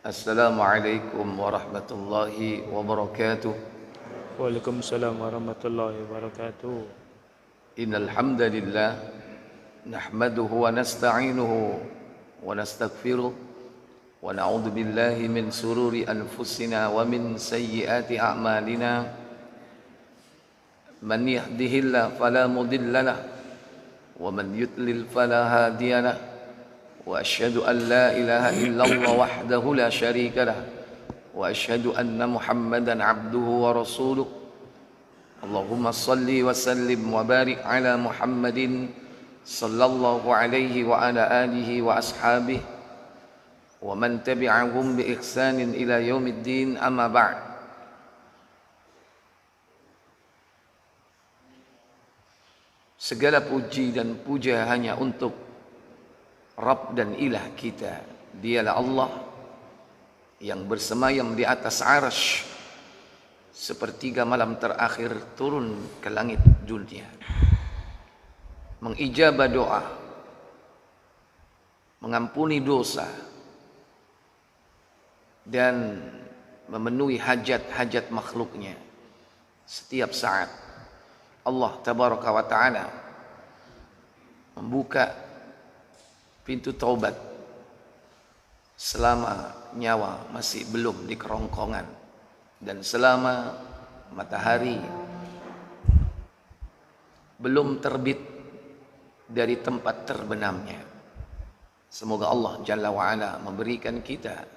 Assalamualaikum warahmatullahi wabarakatuh. Waalaikumsalam warahmatullahi wabarakatuh. Innal hamdalillah nahmaduhu wa nasta'inuhu wa nastaghfiruh wa na'udzu billahi min sururi anfusina wa min sayyiati a'malina. Man yahdihillahu fala mudilla lahu wa man yudlil fala hadiya lahu. Wa asyhadu an la ilaha illallah wahdahu la syarika lahu wa asyhadu anna Muhammadan abduhu wa rasuluh. Allahumma salli wa sallim wa barik ala Muhammadin sallallahu alaihi wa ala alihi wa ashabihi wa man tabi'ahum bi ihsanin ila yaumiddin, amma ba'd. Segala puji dan puja hanya untuk Rabb dan Ilah kita. Dialah Allah yang bersemayam di atas arsy, sepertiga malam terakhir turun ke langit dunia, mengijabah doa, mengampuni dosa, dan memenuhi hajat-hajat makhluknya setiap saat. Allah tabaraka wa ta'ala membuka pintu taubat selama nyawa masih belum di kerongkongan dan selama matahari belum terbit dari tempat terbenamnya. Semoga Allah Jalla wa'ala memberikan kita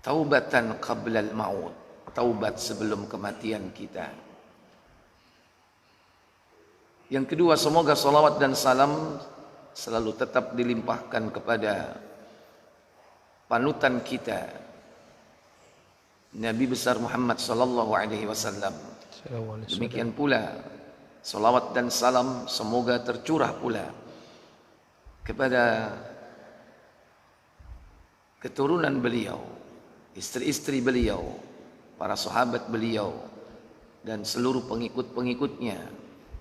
taubatan qablal maut, taubat sebelum kematian kita. Yang kedua, semoga salawat dan salam selalu tetap dilimpahkan kepada panutan kita, Nabi besar Muhammad sallallahu alaihi wasallam. Demikian pula salawat dan salam semoga tercurah pula kepada keturunan beliau, istri-istri beliau, para sahabat beliau, dan seluruh pengikut-pengikutnya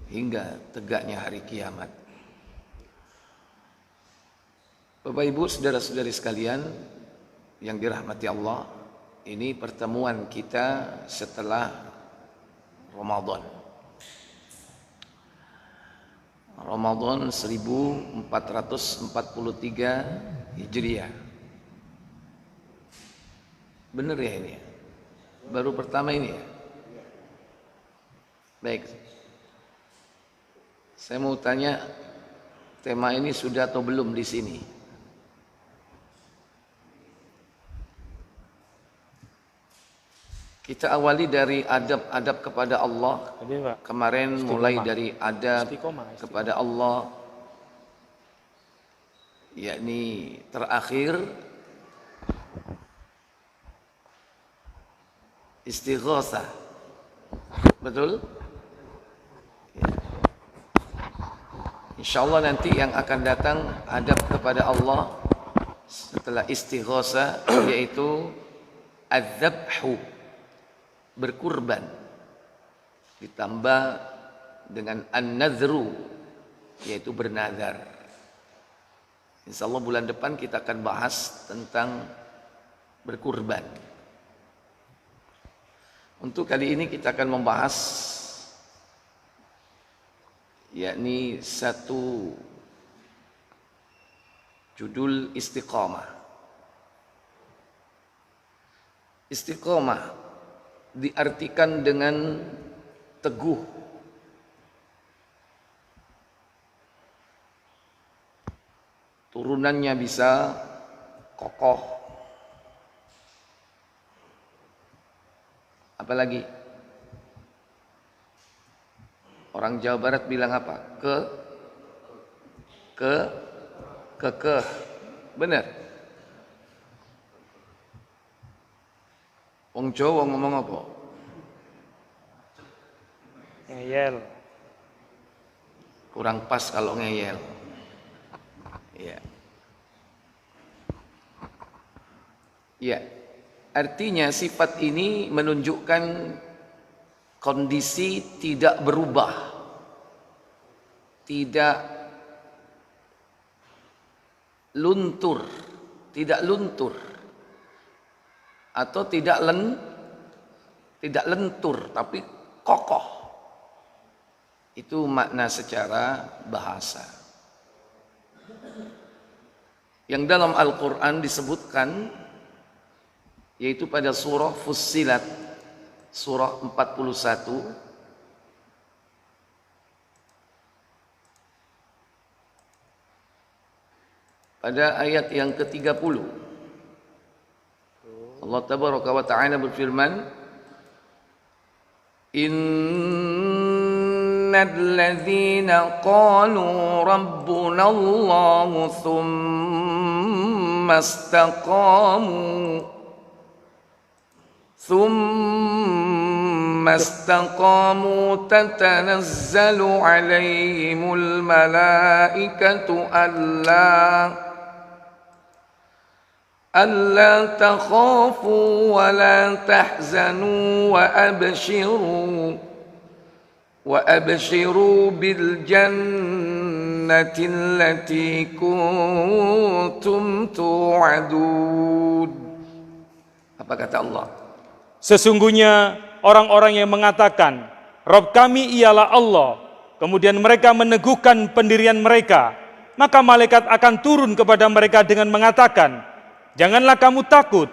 hingga tegaknya hari kiamat. Bapak Ibu, saudara-saudari sekalian yang dirahmati Allah, ini pertemuan kita setelah Ramadan. Ramadan 1443 Hijriah. Benar ya ini? Baru pertama ini ya? Baik. Saya mau tanya, tema ini sudah atau belum di sini? Kita awali dari adab-adab kepada Allah. Kemarin mulai dari adab kepada Allah, yakni terakhir istighatsah. Betul? InsyaAllah nanti yang akan datang adab kepada Allah setelah istighatsah, yaitu adzabhu, berkurban, ditambah dengan an-nadhru, yaitu bernazar. InsyaAllah bulan depan kita akan bahas tentang berkurban. Untuk kali ini kita akan membahas yakni satu judul istiqamah. Istiqamah diartikan dengan teguh, turunannya bisa kokoh, apalagi orang Jawa Barat bilang apa? Kekeh. Benar? Wong Jawa ngomong apa? Ngeyel. Kurang pas kalau ngeyel. Ya. Ya. Artinya sifat ini menunjukkan kondisi tidak berubah tidak luntur, atau tidak lentur, tapi kokoh. Itu makna secara bahasa. Yang dalam Al-Quran disebutkan, yaitu pada surah Fussilat, surah 41, pada ayat yang ke-30. Allah Tabaraka wa Ta'ala berfirman, Innal ladzina qalu rabbuna Allah thumma istaqamu tatanazzalu alaihimul malaikatu ألا تخافوا ولا تحزنوا وأبشروا بالجنة التي كنتم توعدون. Apa kata Allah? Sesungguhnya orang-orang yang mengatakan Rabb kami ialah Allah, kemudian mereka meneguhkan pendirian mereka, maka malaikat akan turun kepada mereka dengan mengatakan, janganlah kamu takut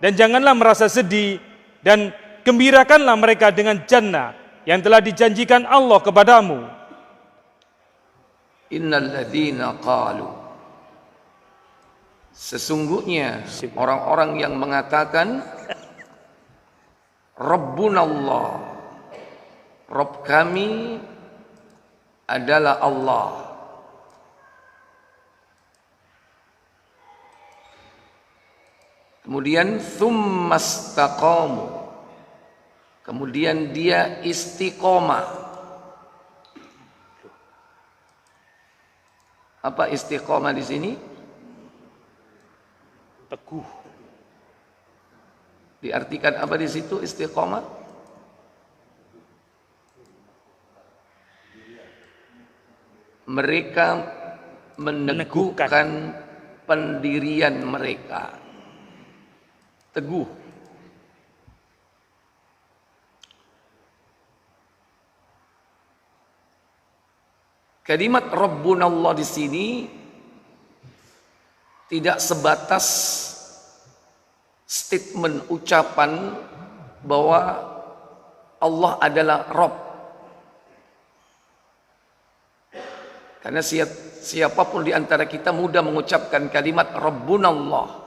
dan janganlah merasa sedih, dan gembirakanlah mereka dengan jannah yang telah dijanjikan Allah kepadamu. Innal ladzina qalu, sesungguhnya orang-orang yang mengatakan Rabbunallah, Rabb kami adalah Allah. Kemudian tsumastaqamu, kemudian dia istiqomah. Apa istiqomah di sini? Teguh. Diartikan apa di situ istiqomah? Mereka meneguhkan pendirian mereka. Teguh. Kalimat Rabbunallah di sini tidak sebatas statement ucapan bahwa Allah adalah Rabb. Karena siapapun di antara kita mudah mengucapkan kalimat Rabbunallah.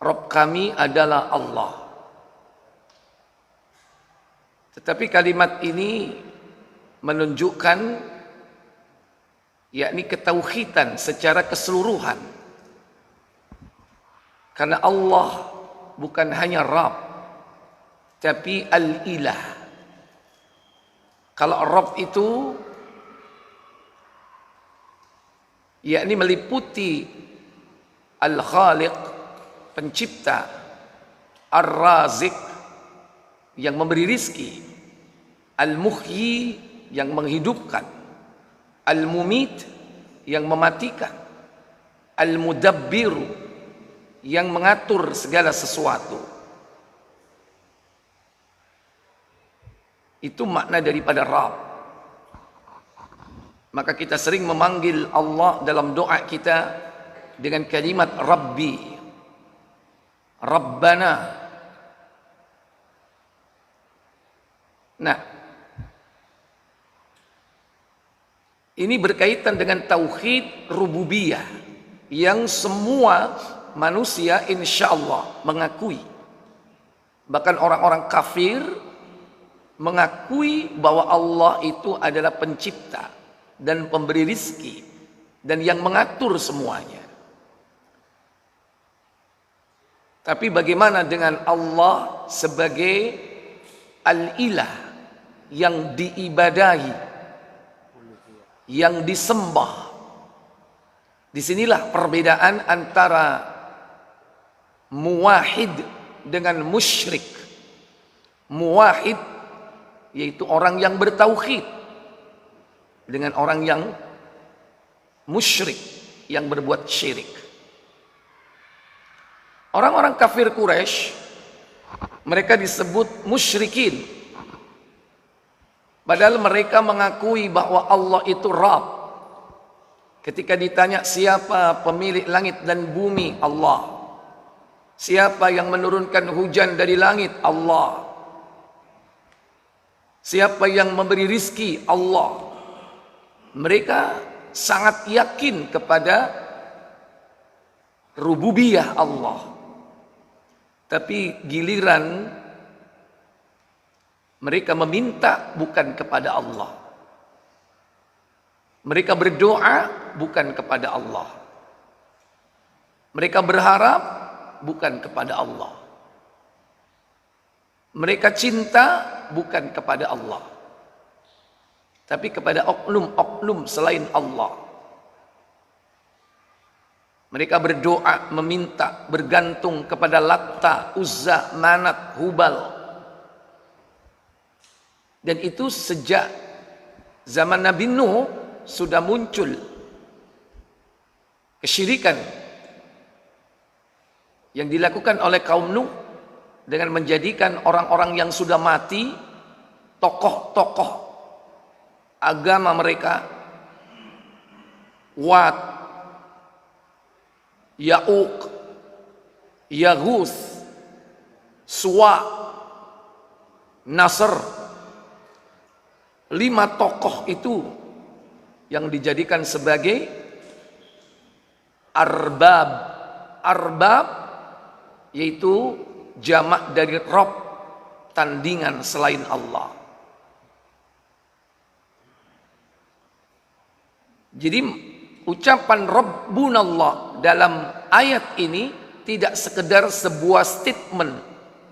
Rabb kami adalah Allah. Tetapi kalimat ini menunjukkan yakni ketauhidan secara keseluruhan. Karena Allah bukan hanya Rabb, tapi Al-Ilah. Kalau Rabb itu yakni meliputi Al-Khaliq, pencipta, Ar-Razik, yang memberi rizki, Al-Muhyi, yang menghidupkan, Al-Mumit, yang mematikan, Al-Mudabbir, yang mengatur segala sesuatu. Itu makna daripada Rabb. Maka kita sering memanggil Allah dalam doa kita dengan kalimat Rabbi, Rabbana. Nah, ini berkaitan dengan tauhid rububiyah yang semua manusia insya Allah mengakui. Bahkan orang-orang kafir mengakui bahwa Allah itu adalah pencipta dan pemberi rizki dan yang mengatur semuanya. Tapi bagaimana dengan Allah sebagai Al-Ilah yang diibadahi, yang disembah? Disinilah perbedaan antara muwahid dengan musyrik. Muwahid yaitu orang yang bertauhid, dengan orang yang musyrik, yang berbuat syirik. Orang-orang kafir Quraisy, mereka disebut musyrikin, padahal mereka mengakui bahwa Allah itu Rabb. Ketika ditanya siapa pemilik langit dan bumi, Allah. Siapa yang menurunkan hujan dari langit, Allah. Siapa yang memberi rizki, Allah. Mereka sangat yakin kepada rububiyah Allah. Tapi giliran mereka meminta bukan kepada Allah. Mereka berdoa bukan kepada Allah. Mereka berharap bukan kepada Allah. Mereka cinta bukan kepada Allah, tapi kepada oknum-oknum selain Allah. Mereka berdoa, meminta, bergantung kepada Latta, Uzza, Manat, Hubal. Dan itu sejak zaman Nabi Nuh sudah muncul kesyirikan yang dilakukan oleh kaum Nuh dengan menjadikan orang-orang yang sudah mati tokoh-tokoh agama mereka. Wat, Ya'uq, Yaghus, Suwa, Nasr. 5 tokoh itu yang dijadikan sebagai arbab. Arbab yaitu jamak dari Rob, tandingan selain Allah. Jadi ucapan Rabbunallah dalam ayat ini tidak sekedar sebuah statement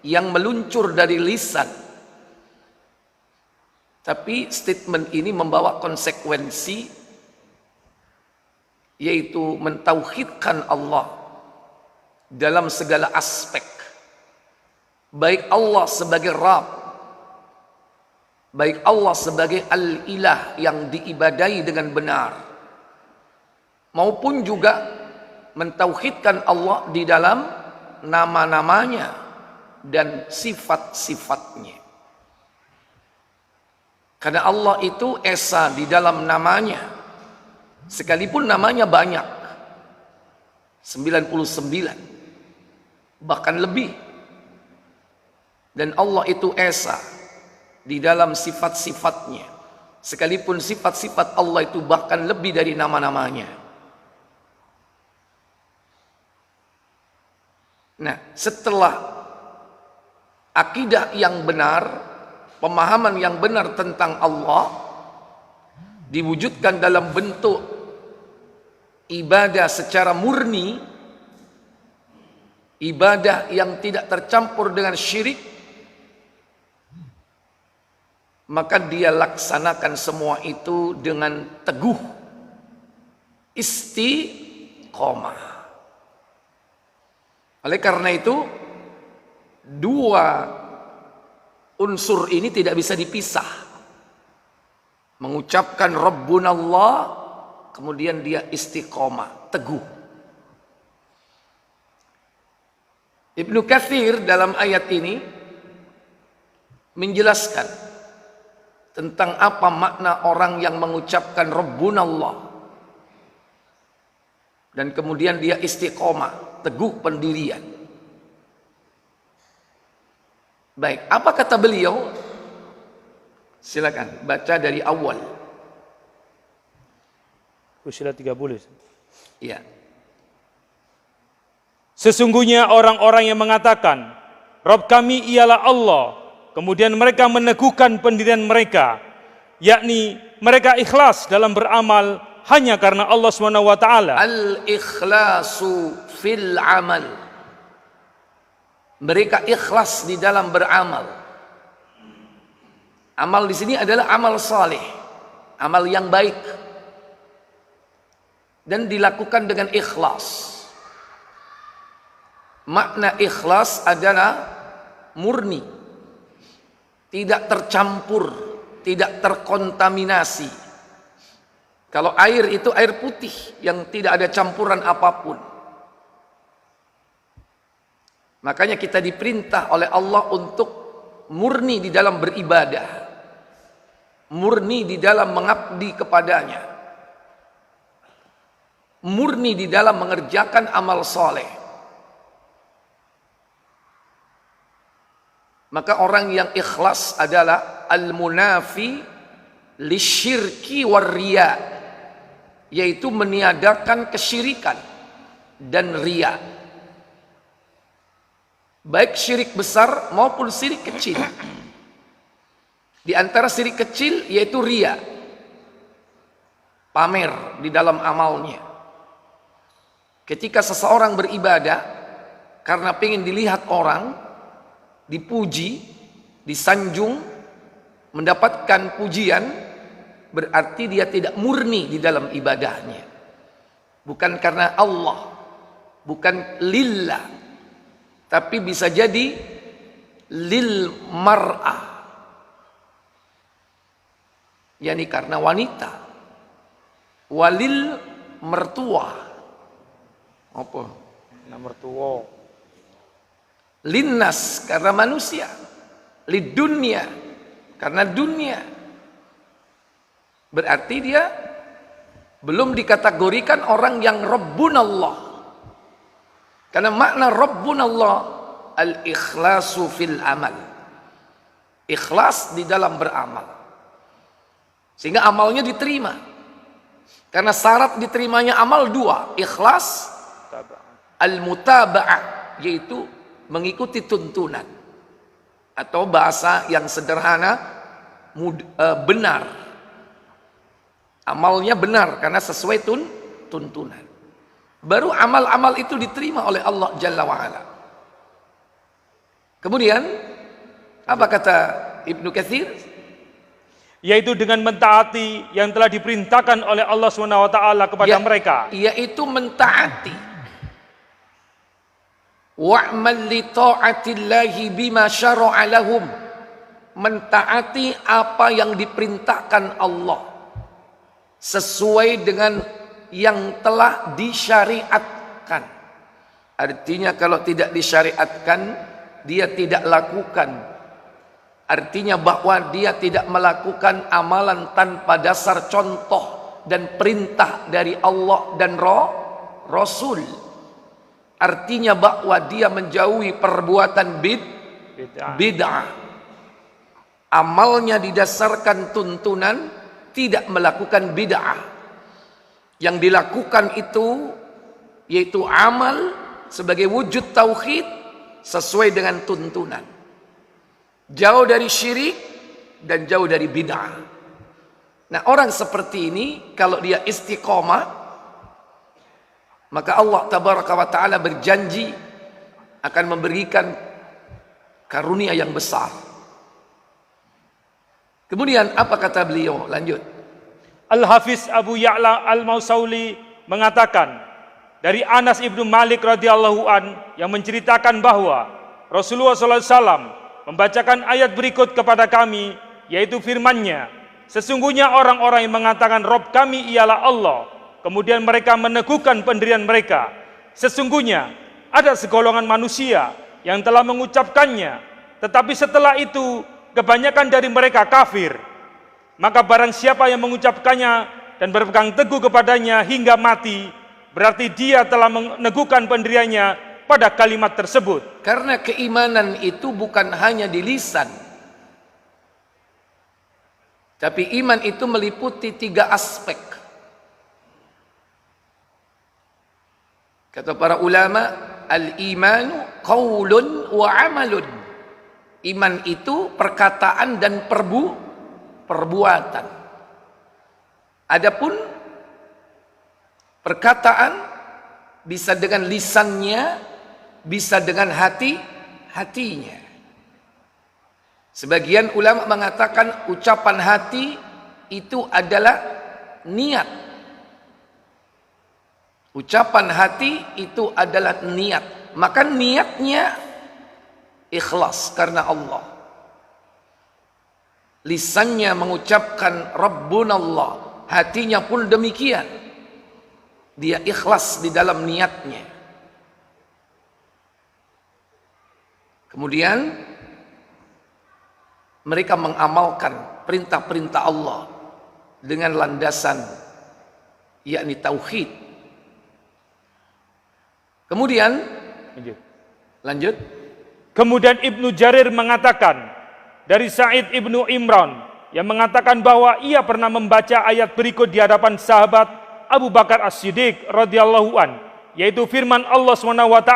yang meluncur dari lisan, tapi statement ini membawa konsekuensi, yaitu mentauhidkan Allah dalam segala aspek. Baik Allah sebagai Rabb, baik Allah sebagai Al-Ilah yang diibadai dengan benar, maupun juga mentauhidkan Allah di dalam nama-namanya dan sifat-sifatnya. Karena Allah itu esa di dalam namanya, sekalipun namanya banyak, 99 bahkan lebih. Dan Allah itu esa di dalam sifat-sifatnya, sekalipun sifat-sifat Allah itu bahkan lebih dari nama-namanya. Nah, setelah akidah yang benar, pemahaman yang benar tentang Allah diwujudkan dalam bentuk ibadah secara murni, ibadah yang tidak tercampur dengan syirik, maka dia laksanakan semua itu dengan teguh, istiqomah. Oleh karena itu, 2 unsur ini tidak bisa dipisah. Mengucapkan Rabbunallah, kemudian dia istiqomah, teguh. Ibnu Katsir dalam ayat ini menjelaskan tentang apa makna orang yang mengucapkan Rabbunallah dan kemudian dia istiqomah, teguh pendirian. Baik, apa kata beliau? Silakan baca dari awal. Usilah 30. Iya. Sesungguhnya orang-orang yang mengatakan Rabb kami ialah Allah, kemudian mereka meneguhkan pendirian mereka, yakni mereka ikhlas dalam beramal hanya karena Allah SWT. Al-ikhlasu fil amal. Mereka ikhlas di dalam beramal. Amal di sini adalah amal saleh, amal yang baik, dan dilakukan dengan ikhlas. Makna ikhlas adalah murni, tidak tercampur, tidak terkontaminasi, Kalau air itu air putih yang tidak ada campuran apapun. Makanya kita diperintah oleh Allah untuk murni di dalam beribadah, murni di dalam mengabdi kepadanya, murni di dalam mengerjakan amal soleh. Maka orang yang ikhlas adalah al-munafi lisyirki warriya, yaitu meniadakan kesyirikan dan riya, baik syirik besar maupun syirik kecil. Di antara syirik kecil yaitu riya, pamer di dalam amalnya. Ketika seseorang beribadah karena ingin dilihat orang, dipuji, disanjung, mendapatkan pujian, berarti dia tidak murni di dalam ibadahnya. Bukan karena Allah, bukan lillah, tapi bisa jadi lil mar'ah, yakni karena wanita, walil mertua, apa? Mertua. Linnas karena manusia, lid dunia karena dunia. Berarti dia belum dikategorikan orang yang Rabbunallah. Karena makna Rabbunallah al-ikhlasu fil amal, ikhlas di dalam beramal, sehingga amalnya diterima. Karena syarat diterimanya amal dua, ikhlas, al-mutaba'ah, yaitu mengikuti tuntunan, atau bahasa yang sederhana benar. Amalnya benar karena sesuai tuntunan. Baru amal-amal itu diterima oleh Allah Jalla wa'ala. Kemudian apa kata Ibnu Katsir? Yaitu dengan mentaati yang telah diperintahkan oleh Allah SWT kepada mereka, yaitu mentaati. Wa'mal li ta'atillahi bima syara'a lahum, mentaati apa yang diperintahkan Allah sesuai dengan yang telah disyariatkan. Artinya kalau tidak disyariatkan, dia tidak lakukan. Artinya bahwa dia tidak melakukan amalan tanpa dasar contoh dan perintah dari Allah dan Rasul. Artinya bahwa dia menjauhi perbuatan bid'ah. Amalnya didasarkan tuntunan, tidak melakukan bid'ah. Yang dilakukan itu yaitu amal sebagai wujud tauhid sesuai dengan tuntunan. Jauh dari syirik dan jauh dari bid'ah. Nah, orang seperti ini kalau dia istiqomah, maka Allah tabaraka wa ta'ala berjanji akan memberikan karunia yang besar. Kemudian apa kata beliau? Lanjut. Al-Hafiz Abu Ya'la Al-Mausauli mengatakan dari Anas ibnu Malik radhiyallahu an yang menceritakan bahwa Rasulullah SAW membacakan ayat berikut kepada kami, yaitu firman-Nya, sesungguhnya orang-orang yang mengatakan Rabb kami ialah Allah, kemudian mereka meneguhkan pendirian mereka, sesungguhnya ada segolongan manusia yang telah mengucapkannya, tetapi setelah itu kebanyakan dari mereka kafir. Maka barang siapa yang mengucapkannya dan berpegang teguh kepadanya hingga mati, berarti dia telah meneguhkan pendiriannya pada kalimat tersebut. Karena keimanan itu bukan hanya di lisan, tapi iman itu meliputi 3 aspek. Kata para ulama, al-imanu qaulun wa amalun. Iman itu perkataan dan perbuatan. Adapun perkataan bisa dengan lisannya, bisa dengan hatinya. Sebagian ulama mengatakan ucapan hati itu adalah niat. Ucapan hati itu adalah niat. Maka niatnya ikhlas karena Allah. Lisannya mengucapkan Rabbunallah, hatinya pun demikian. Dia ikhlas di dalam niatnya. Kemudian mereka mengamalkan perintah-perintah Allah dengan landasan yakni tauhid. Kemudian lanjut. Kemudian Ibnu Jarir mengatakan dari Sa'id Ibnu Imran yang mengatakan bahwa ia pernah membaca ayat berikut di hadapan sahabat Abu Bakar As-Siddiq radhiyallahu an, yaitu firman Allah SWT,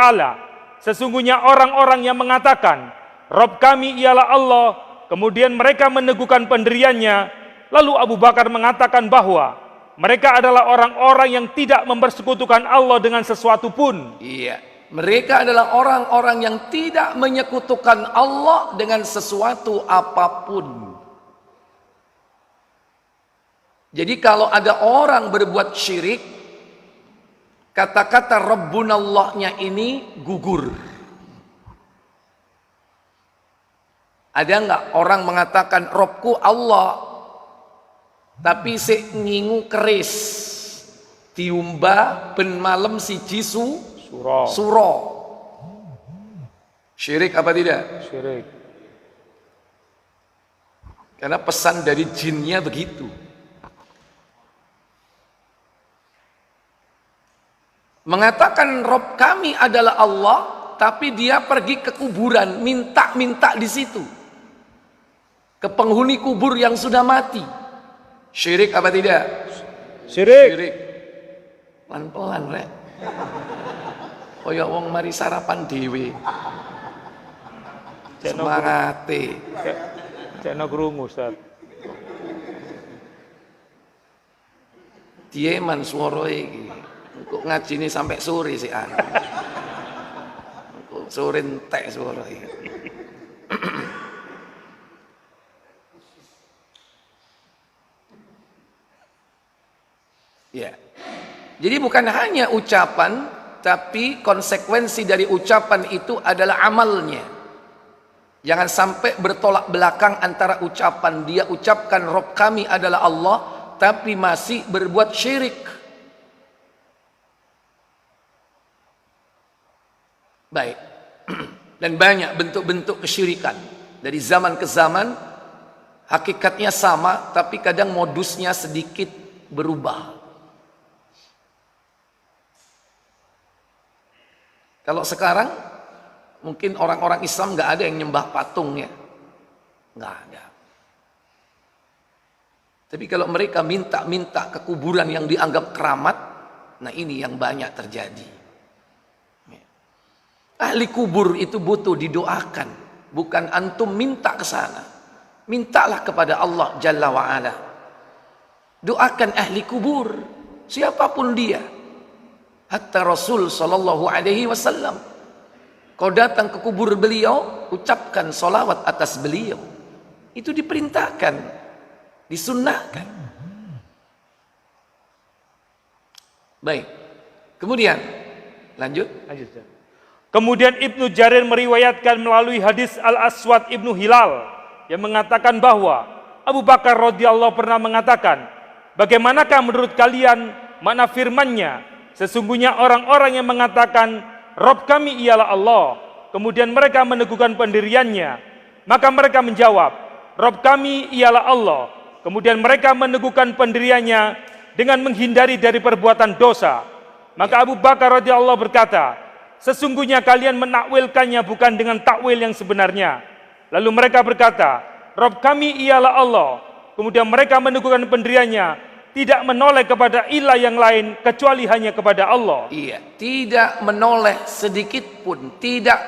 sesungguhnya orang-orang yang mengatakan Rabb kami ialah Allah, kemudian mereka meneguhkan pendiriannya, lalu Abu Bakar mengatakan bahwa mereka adalah orang-orang yang tidak mempersekutukan Allah dengan sesuatu pun. Iya, mereka adalah orang-orang yang tidak menyekutukan Allah dengan sesuatu apapun. Jadi kalau ada orang berbuat syirik, kata-kata Rabbunallahnya ini gugur. Ada nggak orang mengatakan Robku Allah, tapi si ngingu keris, tiumba ben malam si jisu suro. Syirik apa tidak? Syirik. Karena pesan dari jinnya begitu. Mengatakan Rob kami adalah Allah, tapi dia pergi ke kuburan, minta-minta di situ. Ke penghuni kubur yang sudah mati. Syirik apa tidak? Syirik. Pelan-pelan, Rek. Kaya wong mari sarapan dhewe. Semangate. Cekno krungu, Ustaz. Dieman swara iki. Kok ngajine sampai sore sih an. Kok sore entek swara iki. Ya. Jadi bukan hanya ucapan, tapi konsekuensi dari ucapan itu adalah amalnya. Jangan sampai bertolak belakang antara ucapan dia ucapkan Rob kami adalah Allah, tapi masih berbuat syirik. Baik. Dan banyak bentuk-bentuk kesyirikan. Dari zaman ke zaman, hakikatnya sama, tapi kadang modusnya sedikit berubah. Kalau sekarang mungkin orang-orang Islam nggak ada yang nyembah patung ya, nggak ada. Tapi kalau mereka minta ke kuburan yang dianggap keramat, nah ini yang banyak terjadi. Ahli kubur itu butuh didoakan, bukan antum minta ke sana. Mintalah kepada Allah Jalla wa'ala. Doakan ahli kubur, siapapun dia. Hatta Rasul sallallahu alaihi wasallam, kau datang ke kubur beliau, ucapkan solawat atas beliau. Itu diperintahkan, disunnahkan. Baik. Kemudian lanjut. Kemudian Ibnu Jarir meriwayatkan melalui hadis Al-Aswad Ibnu Hilal yang mengatakan bahwa Abu Bakar radhiyallahu pernah mengatakan, bagaimanakah menurut kalian makna firman-Nya? Sesungguhnya orang-orang yang mengatakan Rob kami ialah Allah, kemudian mereka meneguhkan pendiriannya, maka mereka menjawab Rob kami ialah Allah, kemudian mereka meneguhkan pendiriannya dengan menghindari dari perbuatan dosa. Maka Abu Bakar radhiyallahu berkata, sesungguhnya kalian menakwilkannya bukan dengan takwil yang sebenarnya. Lalu mereka berkata, Rob kami ialah Allah, kemudian mereka meneguhkan pendiriannya, tidak menoleh kepada ilah yang lain kecuali hanya kepada Allah. Iya, tidak menoleh sedikit pun, tidak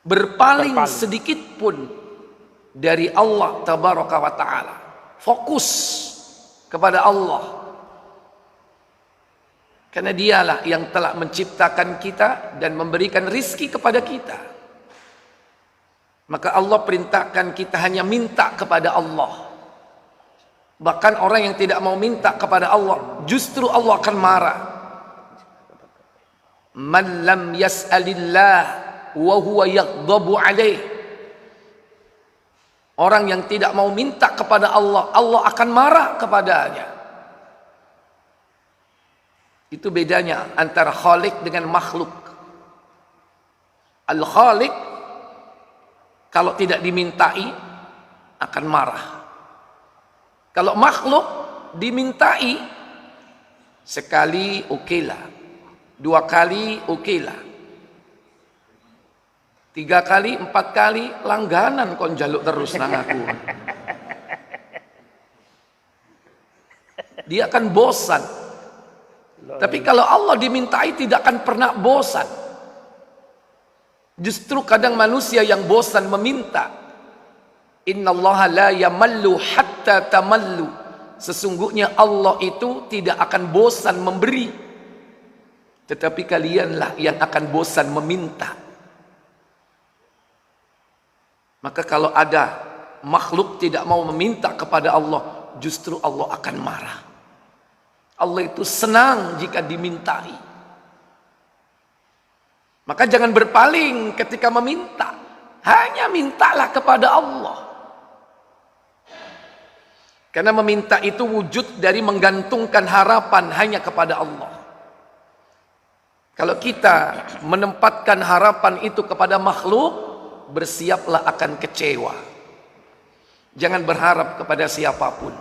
berpaling sedikit pun dari Allah tabaraka wa taala. Fokus kepada Allah. Karena dialah yang telah menciptakan kita dan memberikan rizki kepada kita. Maka Allah perintahkan kita hanya minta kepada Allah. Bahkan orang yang tidak mau minta kepada Allah, justru Allah akan marah. Man lam yas'alillah wa huwa yaghdabu alaih. Orang yang tidak mau minta kepada Allah, Allah akan marah kepadanya. Itu bedanya antara Khaliq dengan makhluk. Al-Khaliq kalau tidak dimintai akan marah. Kalau makhluk dimintai sekali okelah, 2 kali okelah, 3 kali, 4 kali langganan kon jaluk terus nang aku. Dia akan bosan. Tapi kalau Allah dimintai tidak akan pernah bosan. Justru kadang manusia yang bosan meminta. Innallaha la yamallu hatta tamallu. Sesungguhnya Allah itu tidak akan bosan memberi. Tetapi kalianlah yang akan bosan meminta. Maka kalau ada makhluk tidak mau meminta kepada Allah, justru Allah akan marah. Allah itu senang jika dimintai. Maka jangan berpaling ketika meminta. Hanya mintalah kepada Allah. Karena meminta itu wujud dari menggantungkan harapan hanya kepada Allah. Kalau kita menempatkan harapan itu kepada makhluk, bersiaplah akan kecewa. Jangan berharap kepada siapapun.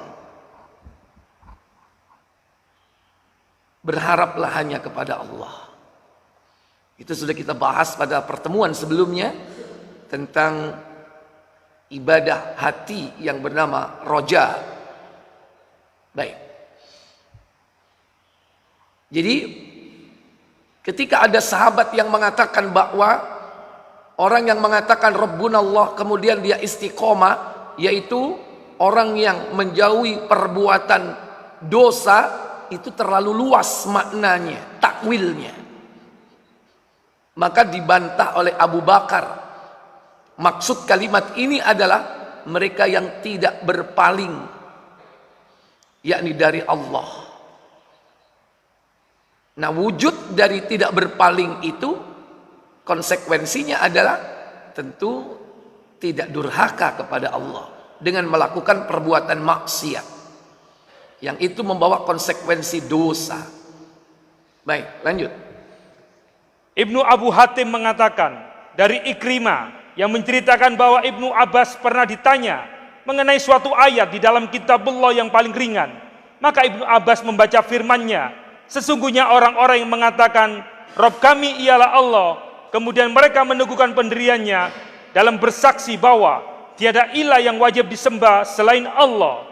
Berharaplah hanya kepada Allah. Itu sudah kita bahas pada pertemuan sebelumnya tentang ibadah hati yang bernama roja. Baik. Jadi ketika ada sahabat yang mengatakan bahwa orang yang mengatakan Rabbunallah kemudian dia istiqomah, yaitu orang yang menjauhi perbuatan dosa, itu terlalu luas maknanya, takwilnya. Maka dibantah oleh Abu Bakar. Maksud kalimat ini adalah mereka yang tidak berpaling, yakni dari Allah. Nah, wujud dari tidak berpaling itu konsekuensinya adalah tentu tidak durhaka kepada Allah dengan melakukan perbuatan maksiat, yang itu membawa konsekuensi dosa. Baik, lanjut. Ibnu Abu Hatim mengatakan dari Ikrimah yang menceritakan bahwa Ibnu Abbas pernah ditanya mengenai suatu ayat di dalam kitabullah yang paling ringan. Maka Ibnu Abbas membaca firman-Nya, sesungguhnya orang-orang yang mengatakan Rabb kami ialah Allah, kemudian mereka meneguhkan pendiriannya dalam bersaksi bahwa tiada ilah yang wajib disembah selain Allah.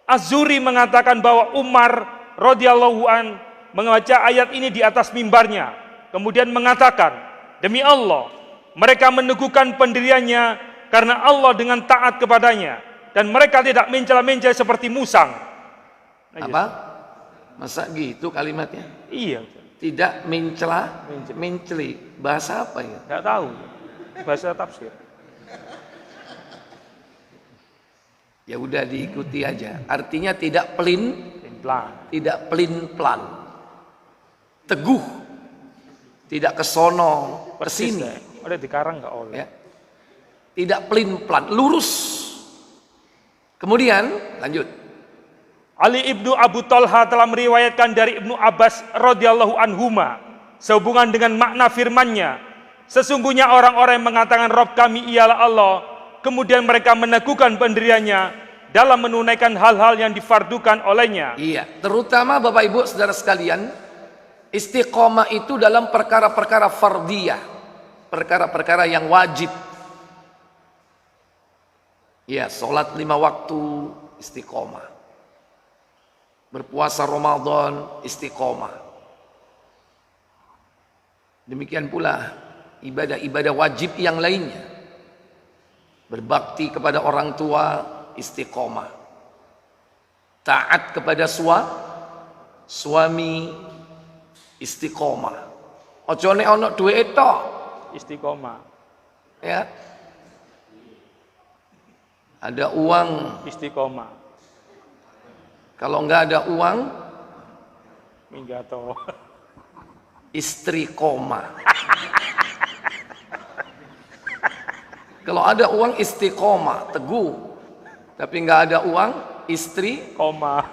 Az-Zuri mengatakan bahwa Umar radhiyallahu an membaca ayat ini di atas mimbarnya, kemudian mengatakan, demi Allah, mereka meneguhkan pendiriannya karena Allah dengan taat kepadanya, dan mereka tidak mencela-mencela seperti musang. Apa? Masa gitu kalimatnya? Iya. Tidak mencela, menceli. Bahasa apa ya? Tidak tahu. Bahasa tafsir. Ya udah diikuti aja. Artinya tidak pelin, tidak pelin-pelan. Teguh. Tidak kesono, kesini. Ada di karang nggak oleh. Ya. Tidak pelin-pelan, lurus. Kemudian lanjut. Ali ibnu Abu Talha telah meriwayatkan dari Ibnu Abbas radhiyallahu anhuma sehubungan dengan makna firman-Nya, sesungguhnya orang-orang yang mengatakan Rabb kami ialah Allah, kemudian mereka meneguhkan pendiriannya dalam menunaikan hal-hal yang difardukan olehnya. Iya, terutama Bapak Ibu Saudara sekalian, istiqomah itu dalam perkara-perkara fardiyah, perkara-perkara yang wajib. Ya, sholat 5 waktu istiqomah. Berpuasa Ramadan istiqomah. Demikian pula ibadah-ibadah wajib yang lainnya. Berbakti kepada orang tua istiqomah. Taat kepada suami istiqomah. Ojo nek ono duwe tok Istiqomah. ya. Ada uang, Istiqomah. kalau nggak ada uang Minggato. istri koma. Kalau ada uang istiqomah, teguh. Tapi nggak ada uang, istri koma.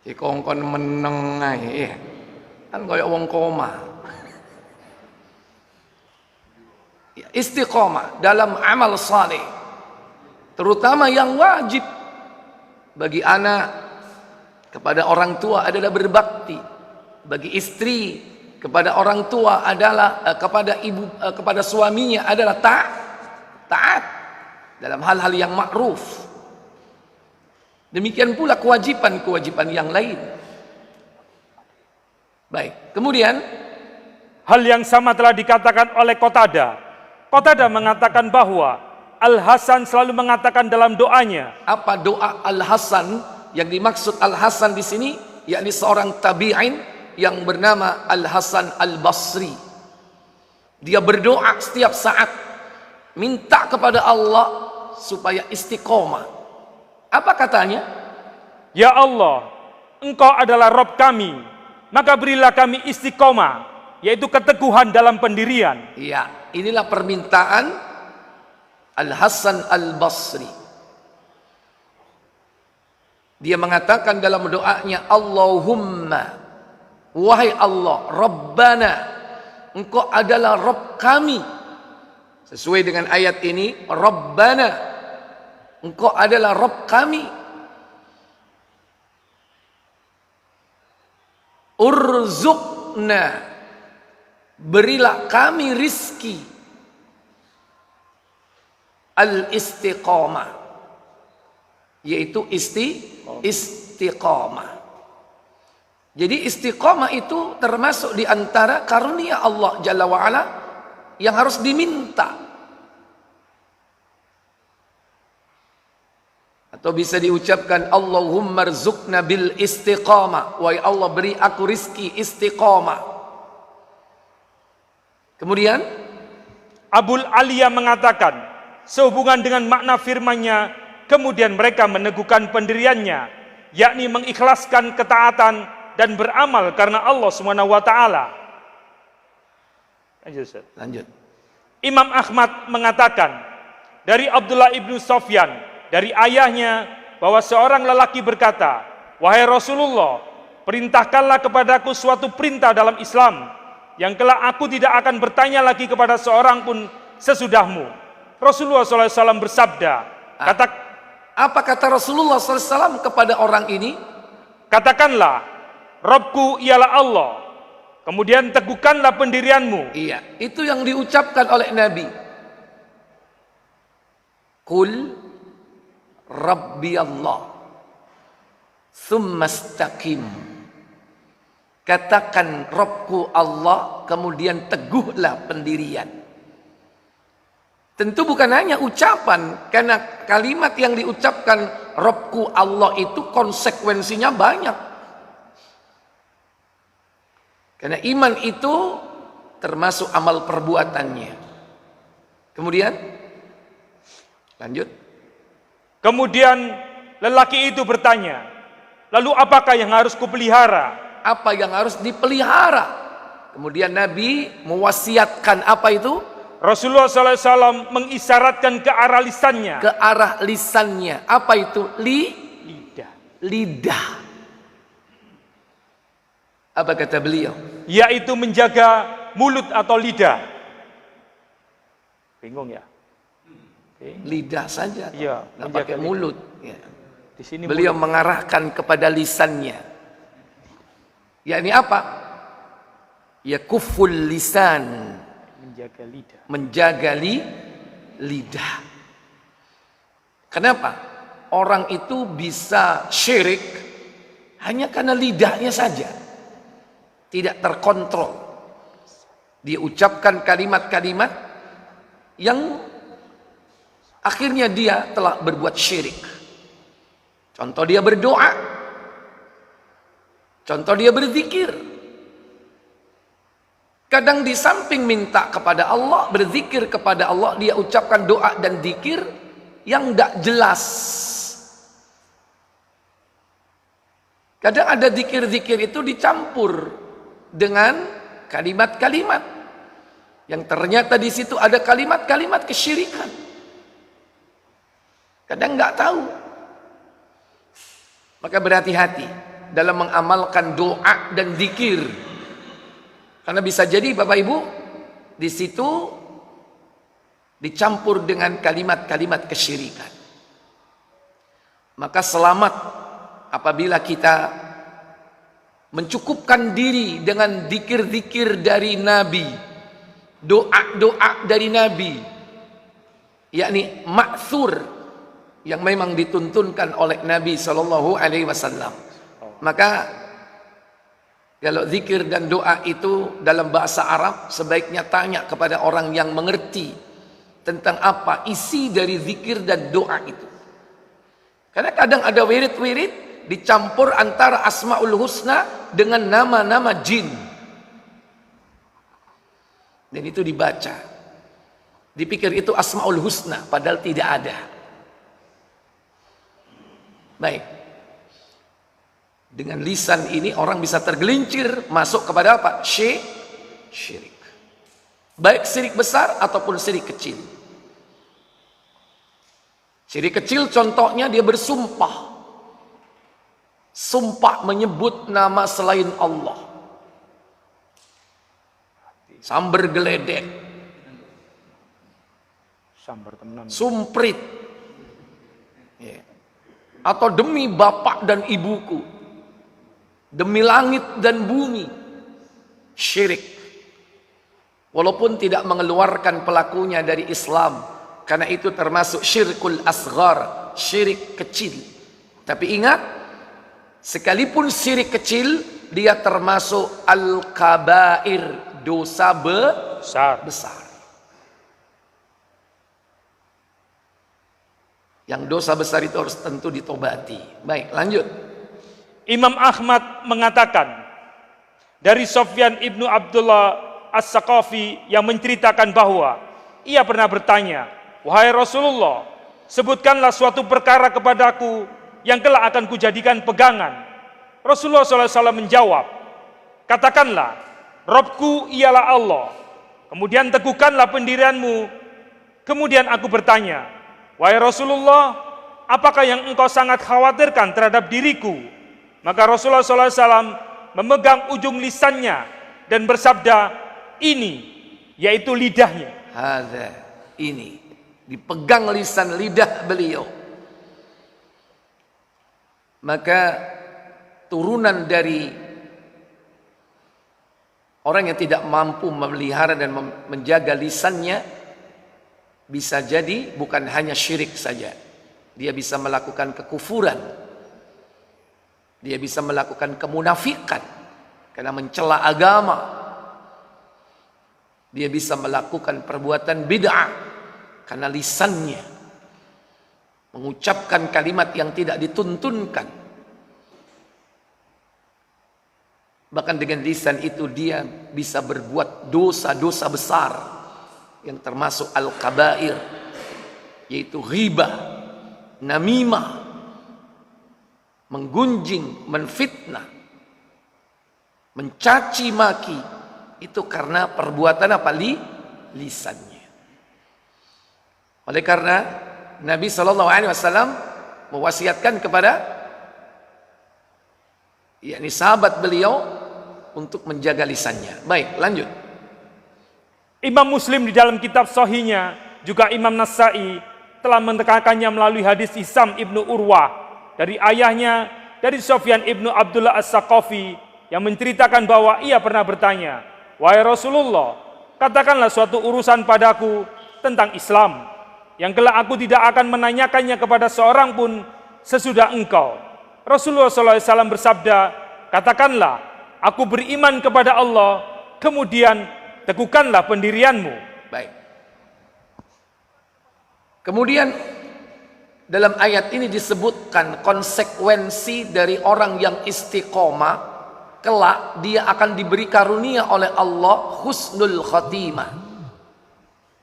kongkon meneng ae. Kan kayak wong koma. Istiqomah dalam amal saleh, terutama yang wajib bagi anak kepada orang tua adalah berbakti, bagi istri kepada orang tua adalah kepada ibu kepada suaminya adalah taat dalam hal-hal yang ma'ruf. Demikian pula kewajiban-kewajiban yang lain. Baik, kemudian Hal yang sama telah dikatakan oleh Qatadah. Qatadah mengatakan bahwa Al-Hasan selalu mengatakan dalam doanya. apa doa Al-Hasan? Yang dimaksud Al-Hasan di sini yakni seorang tabi'in yang bernama Al-Hasan Al-Basri. Dia berdoa setiap saat minta kepada Allah supaya istiqomah. Apa katanya? Ya Allah, Engkau adalah Rabb kami, maka berilah kami istiqomah, yaitu keteguhan dalam pendirian. Ya, inilah permintaan Al-Hasan Al-Basri. Dia mengatakan dalam doanya, Allahumma, wahai Allah, Rabbana, Engkau adalah Rabb kami. Sesuai dengan ayat ini, Rabbana, Engkau adalah Rabb kami. Urzuqna, berilah kami rizki. Al-istiqamah, yaitu istiqamah. Jadi istiqamah itu termasuk di antara karunia Allah Jalla wa'ala yang harus diminta. Atau bisa diucapkan Allahumma rzuqna bil istiqamah. Wahai Allah, beri aku rizki istiqamah. Kemudian Abul Aliyah mengatakan, sehubungan dengan makna firman-Nya, kemudian mereka meneguhkan pendiriannya, yakni mengikhlaskan ketaatan dan beramal karena Allah Subhanahu wa taala. Lanjut. Imam Ahmad mengatakan dari Abdullah ibnu Sofyan dari ayahnya bahwa seorang lelaki berkata, wahai Rasulullah, perintahkanlah kepadaku suatu perintah dalam Islam yang kelak aku tidak akan bertanya lagi kepada seorang pun sesudahmu. Rasulullah SAW bersabda, apa kata Rasulullah SAW kepada orang ini? Katakanlah, Rabbku ialah Allah. Kemudian teguhkanlah pendirianmu. Iya, itu yang diucapkan oleh Nabi. Qul Rabbi Allah, thumma istaqim. Katakan Rabbku Allah, kemudian teguhlah pendirian. Tentu bukan hanya ucapan, karena kalimat yang diucapkan Rabbku Allah itu konsekuensinya banyak. Karena iman itu termasuk amal perbuatannya. Kemudian lanjut. Kemudian lelaki itu bertanya, lalu apakah yang harus kupelihara? Apa yang harus dipelihara? Kemudian Nabi mewasiatkan apa itu? Rasulullah SAW mengisyaratkan ke arah lisannya. Ke arah lisannya. Apa itu? Lidah. Lidah. Apa kata beliau? Yaitu menjaga mulut atau lidah. Bingung ya? Lidah saja. Iya, Nggak pakai mulut. Ya. Di sini Beliau mulut. mengarahkan kepada lisannya. Yakni apa? Ya kuful lisan. Menjaga lidah. Menjaga lidah. Kenapa? Orang itu bisa syirik hanya karena lidahnya saja. Tidak terkontrol. Dia ucapkan kalimat-kalimat yang akhirnya dia telah berbuat syirik. Contoh dia berdoa. Contoh dia berzikir. Kadang di samping minta kepada Allah, berzikir kepada Allah, dia ucapkan doa dan zikir yang tidak jelas. Kadang ada zikir-zikir itu dicampur dengan kalimat-kalimat yang ternyata di situ ada kalimat-kalimat kesyirikan. Kadang nggak tahu. Maka berhati-hati dalam mengamalkan doa dan zikir. Karena bisa jadi Bapak Ibu di situ dicampur dengan kalimat-kalimat kesyirikan. Maka selamat apabila kita mencukupkan diri dengan zikir-zikir dari Nabi, doa-doa dari Nabi, yakni ma'thur yang memang dituntunkan oleh Nabi Shallallahu Alaihi Wasallam. Maka kalau zikir dan doa itu dalam bahasa Arab sebaiknya tanya kepada orang yang mengerti tentang apa isi dari zikir dan doa itu. Karena kadang ada wirid-wirid dicampur antara Asmaul Husna dengan nama-nama jin. Dan itu dibaca. Dipikir itu Asmaul Husna, padahal tidak ada. Baik. Dengan lisan ini orang bisa tergelincir masuk kepada apa? Syirik. Baik syirik besar ataupun syirik kecil. Syirik kecil contohnya dia bersumpah. Sumpah menyebut nama selain Allah. Sambar geledek. Sambar tenan. Sumprit. Ya. Atau demi bapak dan ibuku. Demi langit dan bumi. Syirik. Walaupun tidak mengeluarkan pelakunya dari Islam. Karena itu termasuk syirkul asghar, syirik kecil. Tapi ingat, sekalipun syirik kecil, dia termasuk al-kabair, dosa besar. Yang dosa besar itu harus tentu ditobati. Baik, lanjut. Imam Ahmad mengatakan dari Sofyan ibnu Abdullah As-Saqafi yang menceritakan bahwa ia pernah bertanya, "Wahai Rasulullah, sebutkanlah suatu perkara kepadaku yang kelak akan kujadikan pegangan." Rasulullah SAW menjawab, "Katakanlah, Robku ialah Allah." Kemudian teguhkanlah pendirianmu. Kemudian aku bertanya, "Wahai Rasulullah, apakah yang engkau sangat khawatirkan terhadap diriku?" Maka Rasulullah SAW memegang ujung lisannya dan bersabda, "Ini," yaitu lidahnya. Hadza, ini. Dipegang lisan lidah beliau. Maka turunan dari orang yang tidak mampu memelihara dan menjaga lisannya bisa jadi bukan hanya syirik saja. Dia bisa melakukan kekufuran. Dia bisa melakukan kemunafikan karena mencela agama. Dia bisa melakukan perbuatan bid'ah karena lisannya mengucapkan kalimat yang tidak dituntunkan. Bahkan dengan lisan itu dia bisa berbuat dosa-dosa besar yang termasuk al-kabair, yaitu ghibah, namimah, menggunjing, menfitnah, mencaci maki. Itu karena perbuatan apa? Lisannya. Oleh karena Nabi SAW mewasiatkan kepada yakni sahabat beliau untuk menjaga lisannya. Baik, lanjut. Imam Muslim di dalam kitab Sahihnya, juga Imam Nasai telah menekankannya melalui hadis Hisam ibnu Urwah dari ayahnya, dari Sofyan ibnu Abdullah As-Saqafi, yang menceritakan bahwa ia pernah bertanya, "Wahai Rasulullah, katakanlah suatu urusan padaku tentang Islam, yang kelak aku tidak akan menanyakannya kepada seorang pun sesudah engkau." Rasulullah SAW bersabda, "Katakanlah, aku beriman kepada Allah, kemudian teguhkanlah pendirianmu." Baik. Kemudian dalam ayat ini disebutkan konsekuensi dari orang yang istiqomah, kelak dia akan diberi karunia oleh Allah husnul khatimah.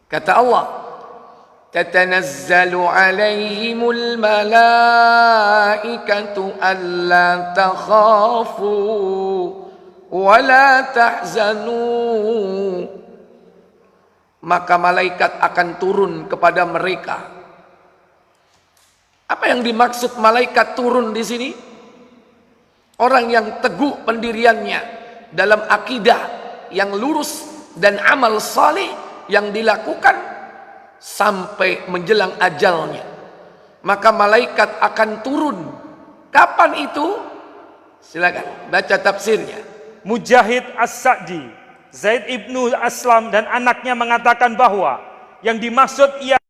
Kata Allah, "Tatanazzalu 'alaihimul malaikatu alla takhafu wa la tahzanu maka malaikat akan turun kepada mereka. Apa yang dimaksud malaikat turun di sini? Orang yang teguh pendiriannya dalam akidah yang lurus dan amal saleh yang dilakukan sampai menjelang ajalnya, maka malaikat akan turun. Kapan itu? Silakan baca tafsirnya. Mujahid As-Sa'di, Zaid ibnu Aslam dan anaknya mengatakan bahwa yang dimaksud ia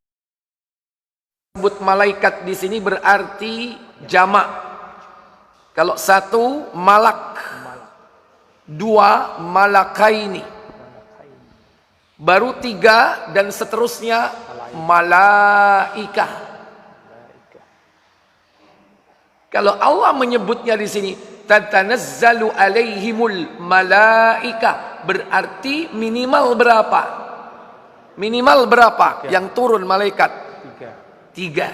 Sebut malaikat di sini berarti jamak. Kalau satu malak, dua malakaini, baru tiga dan seterusnya malaikah. Kalau Allah menyebutnya di sini tatanazzalu alaihimul malaikah, berarti minimal berapa? Minimal berapa yang turun malaikat? Tiga.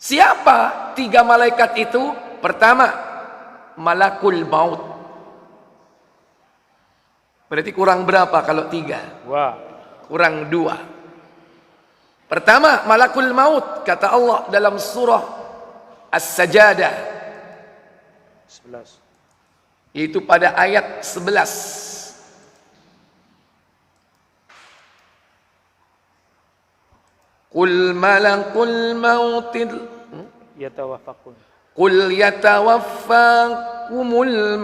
Siapa tiga malaikat itu? Pertama, malakul maut. Berarti kurang berapa kalau tiga? Wah. Kurang dua. Pertama, malakul maut. Kata Allah dalam surah As-Sajadah 11. yaitu pada ayat 11. Qul malakul mautil Yatawafakun. Qul yatawaffakumul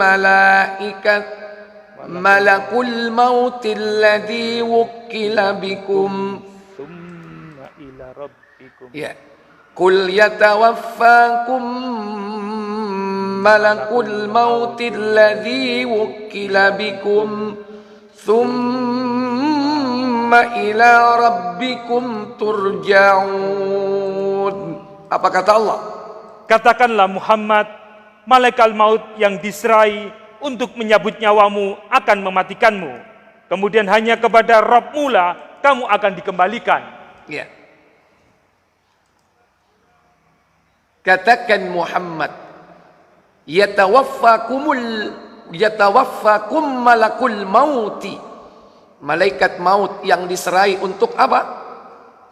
malakul mautil ladzi wukkila bikum. Tsumma ila rabbikum. Ya. Qul yatawaffakum malakul mautil ladzi wukkila bikum. Tsumma ila rabbikum turja'un. Apa kata Allah? Katakanlah Muhammad, malaikat maut yang diserai untuk menyabut nyawamu akan mematikanmu. Kemudian hanya kepada Rabb-Mu lah kamu akan dikembalikan. Ya. Katakan Muhammad, yatawaffakum malakul mauti. Malaikat maut yang diserai untuk apa?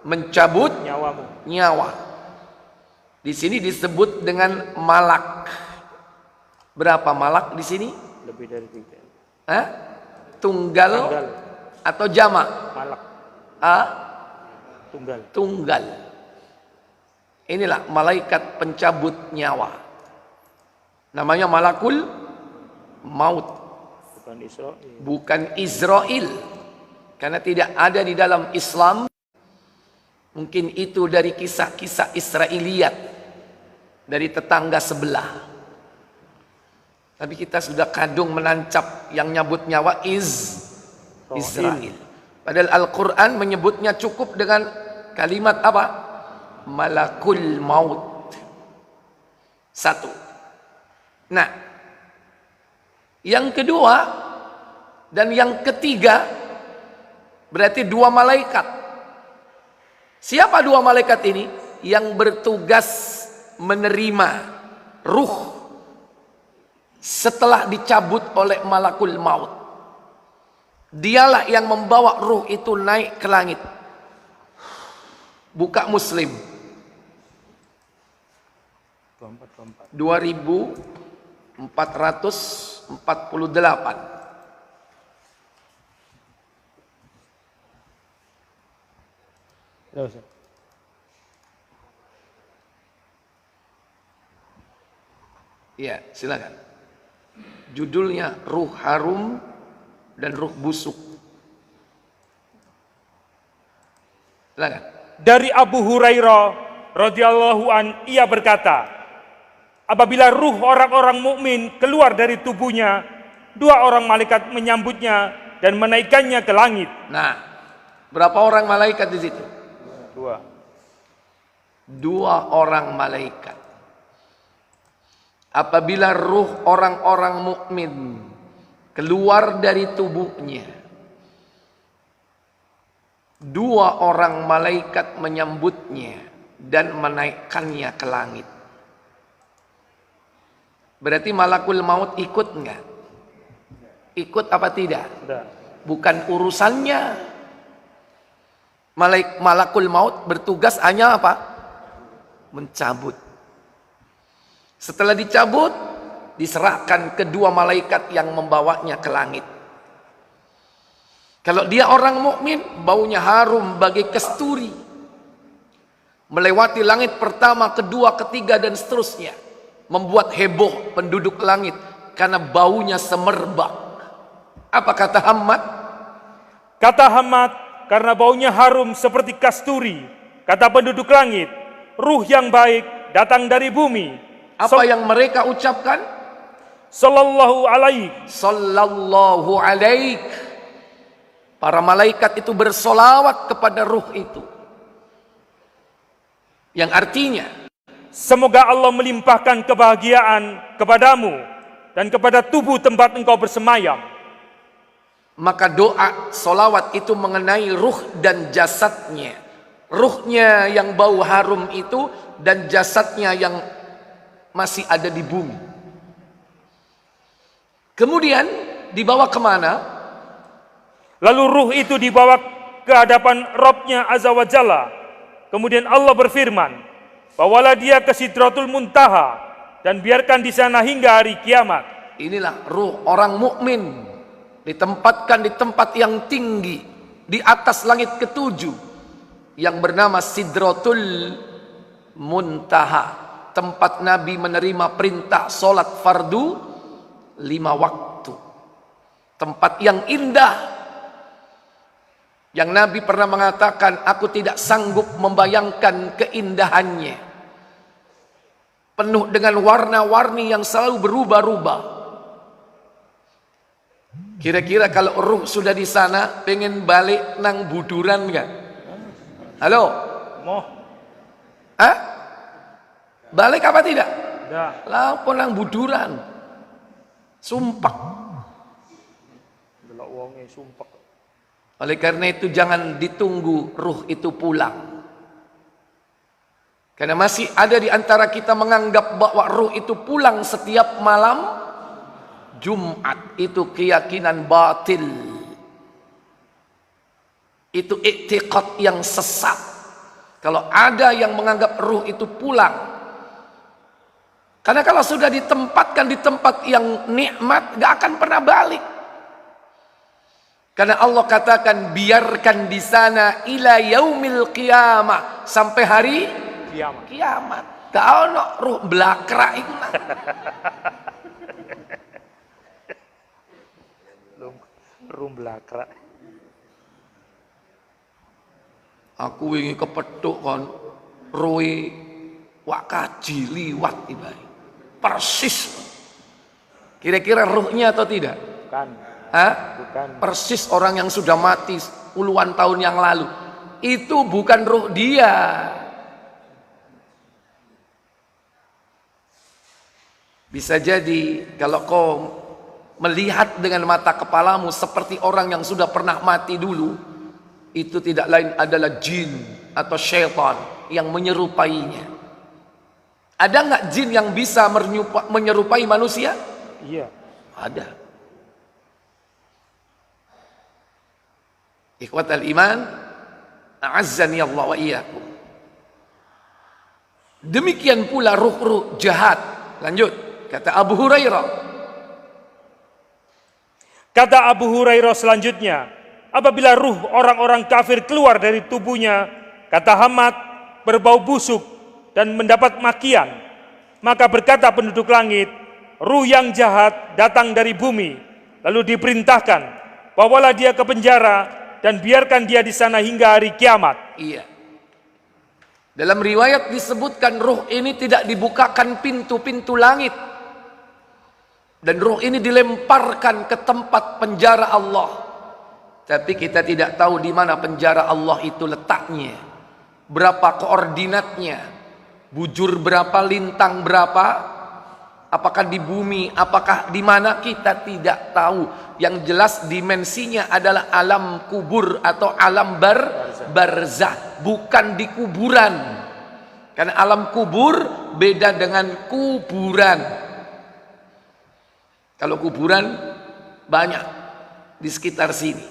Mencabut Nyawamu. nyawa. Di sini disebut dengan malak. Berapa malak di sini? Lebih dari 3. Hah? Tunggal atau jamak? Malak. Tunggal. Tunggal. Inilah malaikat pencabut nyawa. Namanya malakul maut. Bukan Israel. Bukan Israel. Karena tidak ada di dalam Islam. Mungkin itu dari kisah-kisah Israiliyat. Dari tetangga sebelah. Tapi kita sudah kadung menancap yang nyabut nyawa Israel. Padahal Al-Quran menyebutnya cukup dengan kalimat apa? Malakul maut. Satu. Nah, yang kedua dan yang ketiga berarti dua malaikat. Siapa dua malaikat ini? Yang bertugas menerima ruh setelah dicabut oleh malakul maut. Dialah yang membawa ruh itu naik ke langit. Buka Muslim 2448. Ya, Ustaz. Ya, silakan. Judulnya Ruh Harum dan Ruh Busuk. Silakan. Dari Abu Hurairah radhiyallahu an, ia berkata, apabila ruh orang-orang mukmin keluar dari tubuhnya, dua orang malaikat menyambutnya dan menaikkannya ke langit. Nah, berapa orang malaikat di situ? Dua orang malaikat. Apabila ruh orang-orang mukmin keluar dari tubuhnya, dua orang malaikat menyambutnya dan menaikkannya ke langit. Berarti malakul maut ikut enggak? Ikut apa tidak? bukan urusannya. Malakul maut bertugas hanya apa? Mencabut. Setelah dicabut, diserahkan kedua malaikat yang membawanya ke langit. Kalau dia orang mukmin, baunya harum bagai kasturi, melewati langit pertama, kedua, ketiga, dan seterusnya, membuat heboh penduduk langit karena baunya semerbak. Apa kata Hammad? Kata Hammad, karena baunya harum seperti kasturi. Kata penduduk langit, ruh yang baik datang dari bumi. Apa yang mereka ucapkan? Sallallahu alaihi. Sallallahu alaik. Para malaikat itu bersolawat kepada ruh itu. Yang artinya, semoga Allah melimpahkan kebahagiaan kepadamu dan kepada tubuh tempat engkau bersemayam. maka doa solawat itu mengenai ruh dan jasadnya. Ruhnya yang bau harum itu dan jasadnya yang masih ada di bumi. Kemudian dibawa kemana? Lalu ruh itu dibawa ke hadapan Rabb-Nya Azza wa Jalla. Kemudian Allah berfirman, bawalah dia ke Sidratul Muntaha dan biarkan di sana hingga hari kiamat. Inilah ruh orang mukmin, ditempatkan di tempat yang tinggi, di atas langit ketujuh, yang bernama Sidratul Muntaha, tempat Nabi menerima perintah solat fardu 5 waktu. Tempat yang indah, yang Nabi pernah mengatakan, aku tidak sanggup membayangkan keindahannya, penuh dengan warna-warni yang selalu berubah-ubah. Kira-kira kalau ruh sudah di sana, pengen balik nang buduran nggak? Halo? Moh. Hah? Balik apa tidak? Dah. Lapo nang buduran. Sumpah. Delok wonge sumpah. Oleh karena itu jangan ditunggu ruh itu pulang. Karena masih ada di antara kita menganggap bahwa ruh itu pulang setiap malam Jumat. Itu keyakinan batil. Itu i'tiqad yang sesat. Kalau ada yang menganggap ruh itu pulang, karena kalau sudah ditempatkan di tempat yang nikmat, gak akan pernah balik. Karena Allah katakan, biarkan di sana ila yaumil qiyamah, sampai hari kiamat. Gak ono ruh belakra itu. Rum belakra. Aku ingin kepethuk kon roe wak kaji liwat ibae. Persis. Kira-kira ruhnya atau tidak? Bukan. Hah? Bukan. Persis orang yang sudah mati puluhan tahun yang lalu. Itu bukan ruh dia. Bisa jadi kalau kau melihat dengan mata kepalamu seperti orang yang sudah pernah mati dulu, itu tidak lain adalah jin atau syaitan yang menyerupainya. Ada nggak jin yang bisa menyerupai manusia? Iya. Ada. Ikhwatal iman, a'azzani Allah wa iyyakum. Demikian pula ruh-ruh jahat. Lanjut, kata Abu Hurairah. Kata Abu Hurairah selanjutnya, apabila ruh orang-orang kafir keluar dari tubuhnya, kata Hammad, berbau busuk dan mendapat makian, maka berkata penduduk langit, ruh yang jahat datang dari bumi, lalu diperintahkan, bawalah dia ke penjara dan biarkan dia di sana hingga hari kiamat. Iya. Dalam riwayat disebutkan ruh ini tidak dibukakan pintu-pintu langit. Dan ruh ini dilemparkan ke tempat penjara Allah. Tapi kita tidak tahu di mana penjara Allah itu letaknya. Berapa koordinatnya. Bujur berapa, lintang berapa. Apakah di bumi, apakah di mana, kita tidak tahu. Yang jelas dimensinya adalah alam kubur atau alam barzah. Bukan di kuburan. Karena alam kubur beda dengan kuburan. Kalau kuburan banyak di sekitar sini.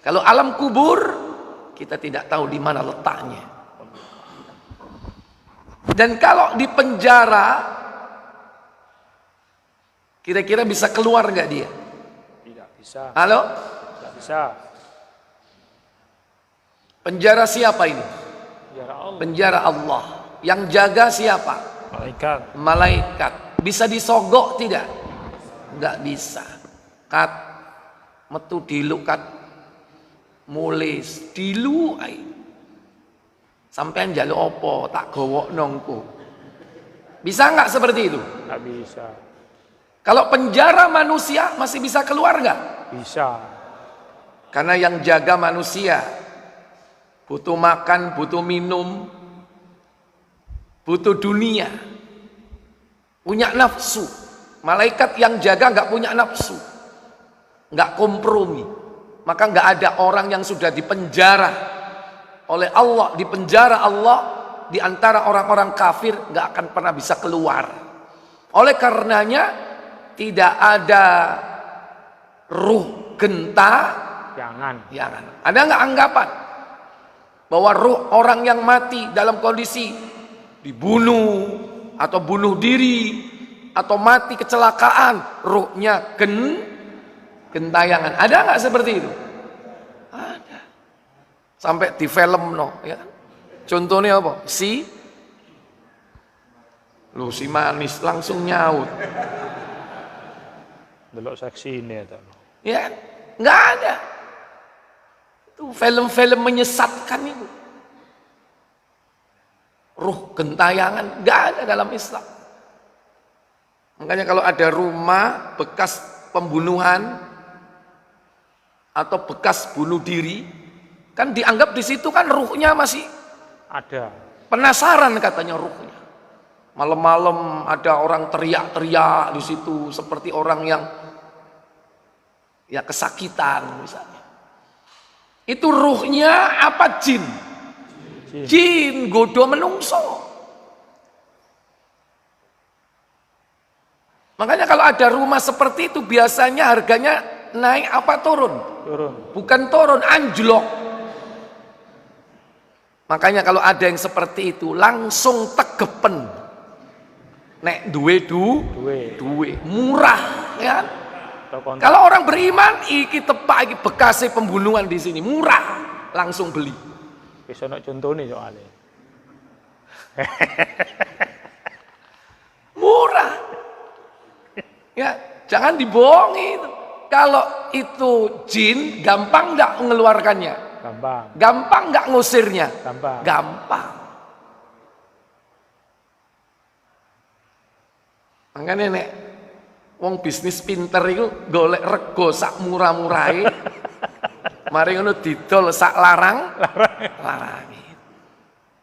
Kalau alam kubur, kita tidak tahu di mana letaknya. Dan kalau di penjara, kira-kira bisa keluar nggak dia? Tidak bisa. Halo? Tidak bisa. Penjara siapa ini? Ya Allah. Penjara Allah. Yang jaga siapa? Malaikat. Malaikat. Bisa disogok tidak? Nggak bisa. Kat metu dilu kat mulis dilu ai. Sampean njaluk apa tak gowok nongku. Bisa nggak seperti itu? Tidak bisa. Kalau penjara manusia masih bisa keluar nggak? Bisa. Karena yang jaga manusia butuh makan, butuh minum, butuh dunia, punya nafsu. Malaikat yang jaga nggak punya nafsu, nggak kompromi. Maka nggak ada orang yang sudah dipenjara oleh Allah, dipenjara Allah di antara orang-orang kafir nggak akan pernah bisa keluar. Oleh karenanya tidak ada ruh Jangan. jangan. Ada nggak anggapan bahwa ruh orang yang mati dalam kondisi dibunuh atau bunuh diri atau mati kecelakaan, ruhnya gentayangan? Ada nggak seperti itu? Ada. Sampai di film ya kan? Contohnya apa? Si manis langsung nyaut. Delok seksi ini ya. Ya, nggak ada. Itu film-film menyesatkan itu. Ruh gentayangan nggak ada dalam Islam. Makanya kalau ada rumah bekas pembunuhan atau bekas bunuh diri, kan dianggap di situ kan ruhnya masih Ada. penasaran katanya ruhnya. Malam-malam ada orang teriak-teriak di situ seperti orang yang ya kesakitan misalnya. Itu ruhnya apa jin? Jin godo menungso. Makanya kalau ada rumah seperti itu biasanya harganya naik apa turun? Turun. Bukan turun, anjlok. Makanya kalau ada yang seperti itu langsung tegepen. Nek duwe murah ya. Kalau orang beriman iki tepak iki bekasnya pembunuhan di sini murah, langsung beli. Bisa nak contoh nih soalnya. Murah. Ya, jangan dibohongi itu. Kalau itu jin, gampang nggak mengeluarkannya? Gampang. Gampang nggak ngusirnya? Gampang. Gampang. Makanya nek wong bisnis pinter itu golek rego sak murah-murahe. Mari ngono didol sak larang.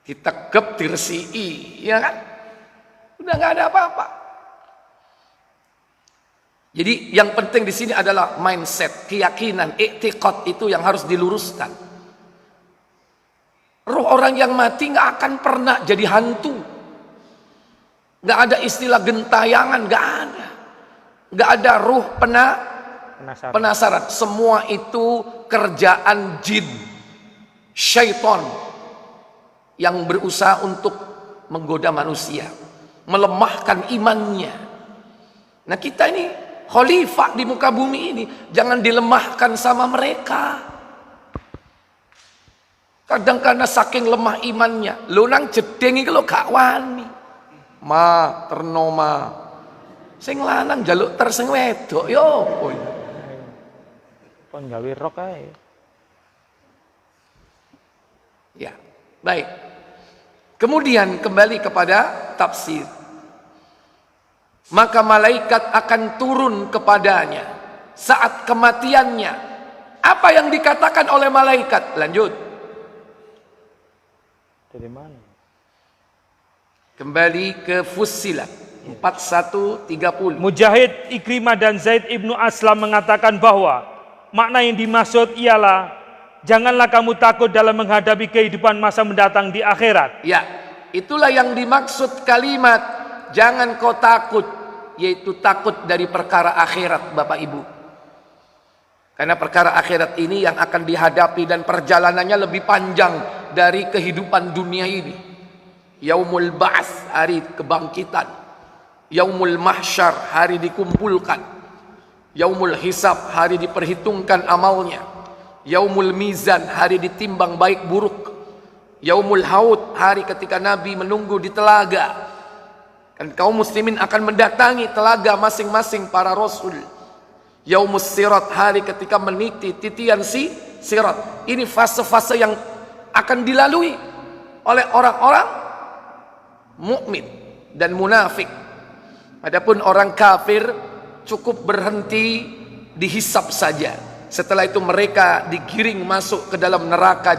Ditegep, diresiki, ya kan? Udah nggak ada apa-apa. Jadi yang penting di sini adalah mindset, keyakinan, i'tiqad itu yang harus diluruskan. Ruh orang yang mati nggak akan pernah jadi hantu. Nggak ada istilah gentayangan, nggak ada. Nggak ada ruh penasaran. Semua itu kerjaan jin, syaitan yang berusaha untuk menggoda manusia, melemahkan imannya. Nah kita ini khalifah di muka bumi ini, jangan dilemahkan sama mereka. Kadang karena saking lemah imannya, lo nang jedeng iki lo gak wani. Ma ternoma. Sing lanang jaluk tersing wedok yo opo. Kon gawe rok ae. Ya, baik. Kemudian kembali kepada tafsir. Maka malaikat akan turun kepadanya saat kematiannya. Apa yang dikatakan oleh malaikat? Lanjut. Dari mana? Kembali ke Fussilat 41:30. Mujahid, Ikrimah dan Zaid ibnu Aslam mengatakan bahwa makna yang dimaksud ialah janganlah kamu takut dalam menghadapi kehidupan masa mendatang di akhirat. Ya, itulah yang dimaksud kalimat jangan kau takut, yaitu takut dari perkara akhirat, Bapak Ibu. Karena perkara akhirat ini yang akan dihadapi dan perjalanannya lebih panjang dari kehidupan dunia ini. Yaumul Ba'ats, hari kebangkitan. Yaumul Mahsyar, hari dikumpulkan. Yaumul Hisab, hari diperhitungkan amalnya. Yaumul Mizan, hari ditimbang baik buruk. Yaumul Haud, hari ketika Nabi menunggu di telaga. Dan kaum muslimin akan mendatangi telaga masing-masing para rasul. Yaumus Sirat, hari ketika meniti titian sirat. Ini fase-fase yang akan dilalui oleh orang-orang mukmin dan munafik. Adapun orang kafir cukup berhenti dihisab saja. Setelah itu mereka digiring masuk ke dalam neraka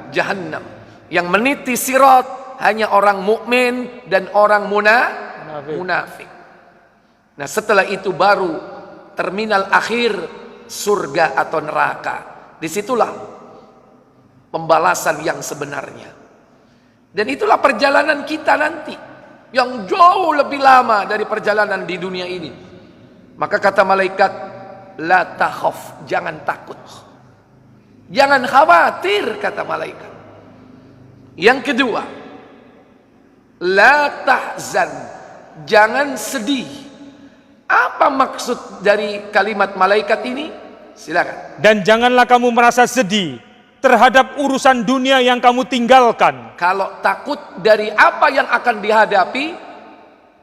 jahannam. Yang meniti sirat hanya orang mukmin dan orang munafik. Nah, setelah itu baru terminal akhir surga atau neraka. Disitulah pembalasan yang sebenarnya. Dan itulah perjalanan kita nanti, yang jauh lebih lama dari perjalanan di dunia ini. Maka kata malaikat, la takhaf, jangan takut, jangan khawatir, kata malaikat. Yang kedua, la tahzan, jangan sedih. Apa maksud dari kalimat malaikat ini? Silakan. Dan janganlah kamu merasa sedih terhadap urusan dunia yang kamu tinggalkan. Kalau takut dari apa yang akan dihadapi,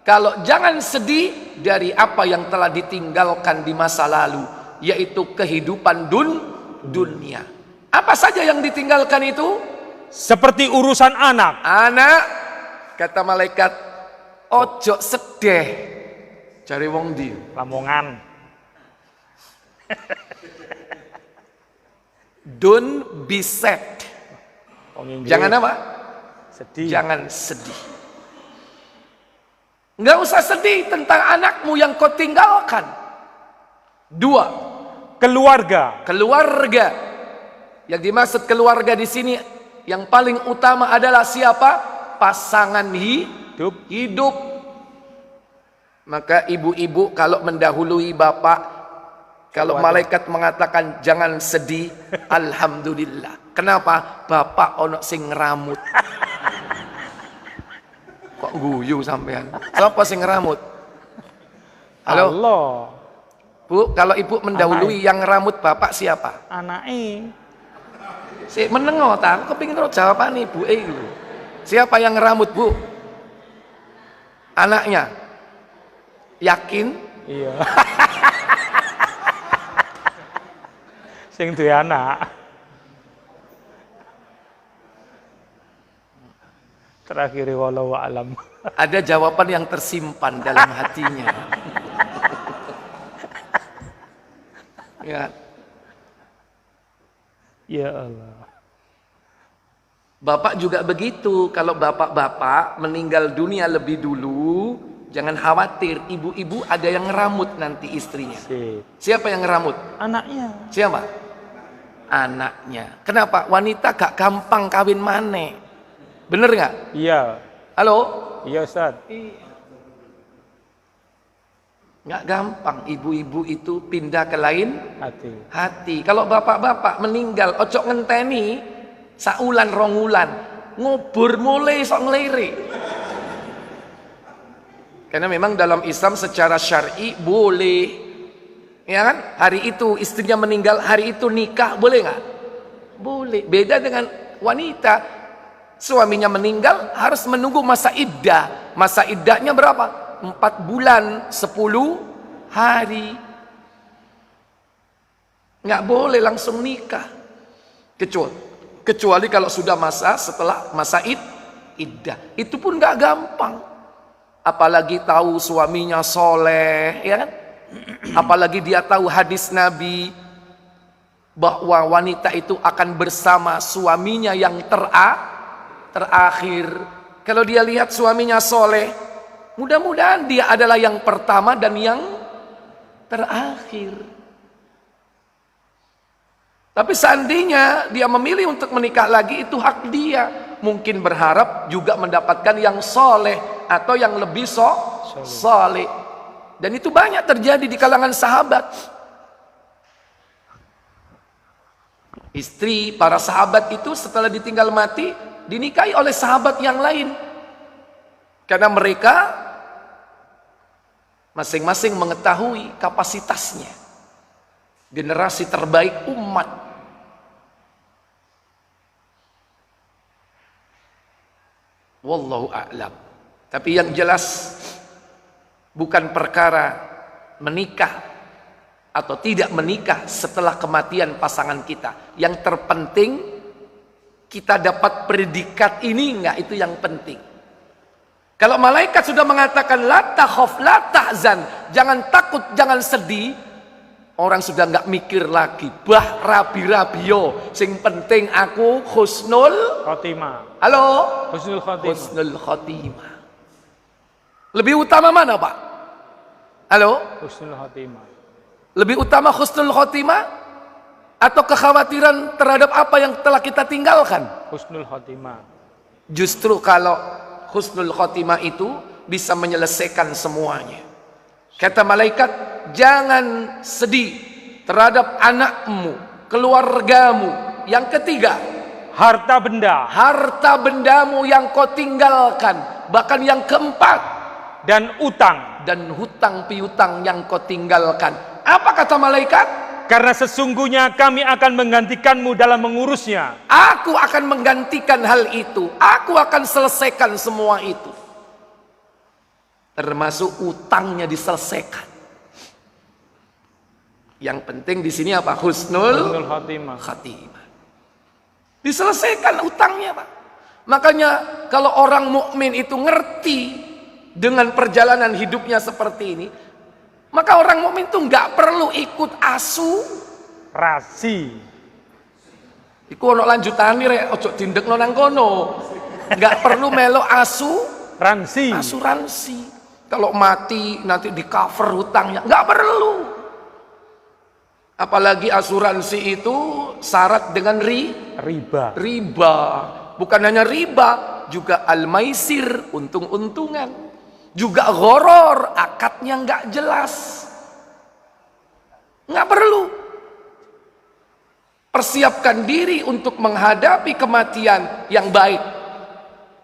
kalau jangan sedih dari apa yang telah ditinggalkan di masa lalu, yaitu kehidupan dunia. Apa saja yang ditinggalkan itu? Seperti urusan anak. Anak, kata malaikat, ojo sedih. Cari wong di Lamongan. Don't be sad. Jangan apa? Sedih. Jangan sedih. Nggak usah sedih tentang anakmu yang kau tinggalkan. Dua, Keluarga. keluarga. Yang dimaksud keluarga di sini yang paling utama adalah siapa? Pasangan hidup. Maka ibu-ibu kalau mendahului bapak, kalau malaikat mengatakan jangan sedih, alhamdulillah. Kenapa? Bapak ono sing ngeramut. Kok guyu sampean? Siapa sing ngeramut? Halo? Allah. Bu, kalau ibu mendahului yang ngeramut bapak siapa? Anake. Si menengo ta, aku kepingin tahu jawaban ibu gitu. Siapa yang ngeramut, Bu? Anaknya. Yakin? Iya. Sing duwe anak. Terakhir walau alam. Ada jawaban yang tersimpan dalam hatinya. Ya. Ya Allah. Bapak juga begitu. Kalau bapak-bapak meninggal dunia lebih dulu, jangan khawatir. Ibu-ibu ada yang ngeramut nanti istrinya. Siapa yang ngeramut? Anaknya. Siapa? Anaknya. Kenapa? Wanita gak gampang kawin maneh. Bener gak? Iya. Halo? Iya Ustaz. Nggak gampang ibu-ibu itu pindah ke lain Hati. Kalau bapak-bapak meninggal, ojo ngenteni saulan rongulan, ngubur mulai sok ngeliri. Karena memang dalam Islam secara syar'i boleh, ya kan? Hari itu istrinya meninggal, hari itu nikah, boleh nggak? Boleh. Beda dengan wanita, suaminya meninggal harus menunggu masa iddah. Masa iddahnya berapa? 4 bulan 10 hari. Nggak boleh langsung nikah, kecuali kalau sudah setelah masa iddah. Itu pun nggak gampang. Apalagi tahu suaminya soleh, ya kan? Apalagi dia tahu hadis Nabi bahwa wanita itu akan bersama suaminya yang terakhir. Kalau dia lihat suaminya soleh, mudah-mudahan dia adalah yang pertama dan yang terakhir. Tapi seandainya dia memilih untuk menikah lagi, itu hak dia. Mungkin berharap juga mendapatkan yang soleh atau yang lebih soleh. Dan itu banyak terjadi di kalangan sahabat. Istri para sahabat itu setelah ditinggal mati dinikahi oleh sahabat yang lain. Karena mereka masing-masing mengetahui kapasitasnya. Generasi terbaik umat. Wallahu a'lam. Tapi yang jelas bukan perkara menikah atau tidak menikah setelah kematian pasangan kita. Yang terpenting kita dapat predikat ini enggak, itu yang penting. Kalau malaikat sudah mengatakan la takhaf la tahzan, jangan takut, jangan sedih, orang sudah enggak mikir lagi. Bah rabi-rabi yo, sing penting aku husnul Khotimah. halo, Husnul khotimah. husnul khotimah. Lebih utama mana, Pak? Halo? Husnul khotimah. Lebih utama husnul khotimah atau kekhawatiran terhadap apa yang telah kita tinggalkan? Husnul khotimah. Justru kalau husnul khotimah itu bisa menyelesaikan semuanya. Kata malaikat, jangan sedih terhadap anakmu, keluargamu. Yang ketiga, Harta benda harta bendamu yang kau tinggalkan. Bahkan yang keempat, dan utang. dan hutang piutang yang kau tinggalkan. Apa kata malaikat? Karena sesungguhnya kami akan menggantikanmu dalam mengurusnya. Aku akan menggantikan hal itu. Aku akan selesaikan semua itu. Termasuk utangnya diselesaikan. Yang penting di sini apa? Husnul Husnul khotimah. khatimah. Diselesaikan utangnya, Pak. Makanya kalau orang mukmin itu ngerti dengan perjalanan hidupnya seperti ini, maka orang mukmin itu nggak perlu ikut asu. Rasi. Iku ono lanjutane rek, ojo dindekno nang kono. Nggak perlu melo Ransi. asuransi. Kalau mati nanti di cover hutangnya, nggak perlu. Apalagi asuransi itu syarat dengan Riba. riba. Bukan hanya riba, juga al-maisir, untung-untungan. Juga ghoror, akadnya nggak jelas. Nggak perlu. Persiapkan diri untuk menghadapi kematian yang baik.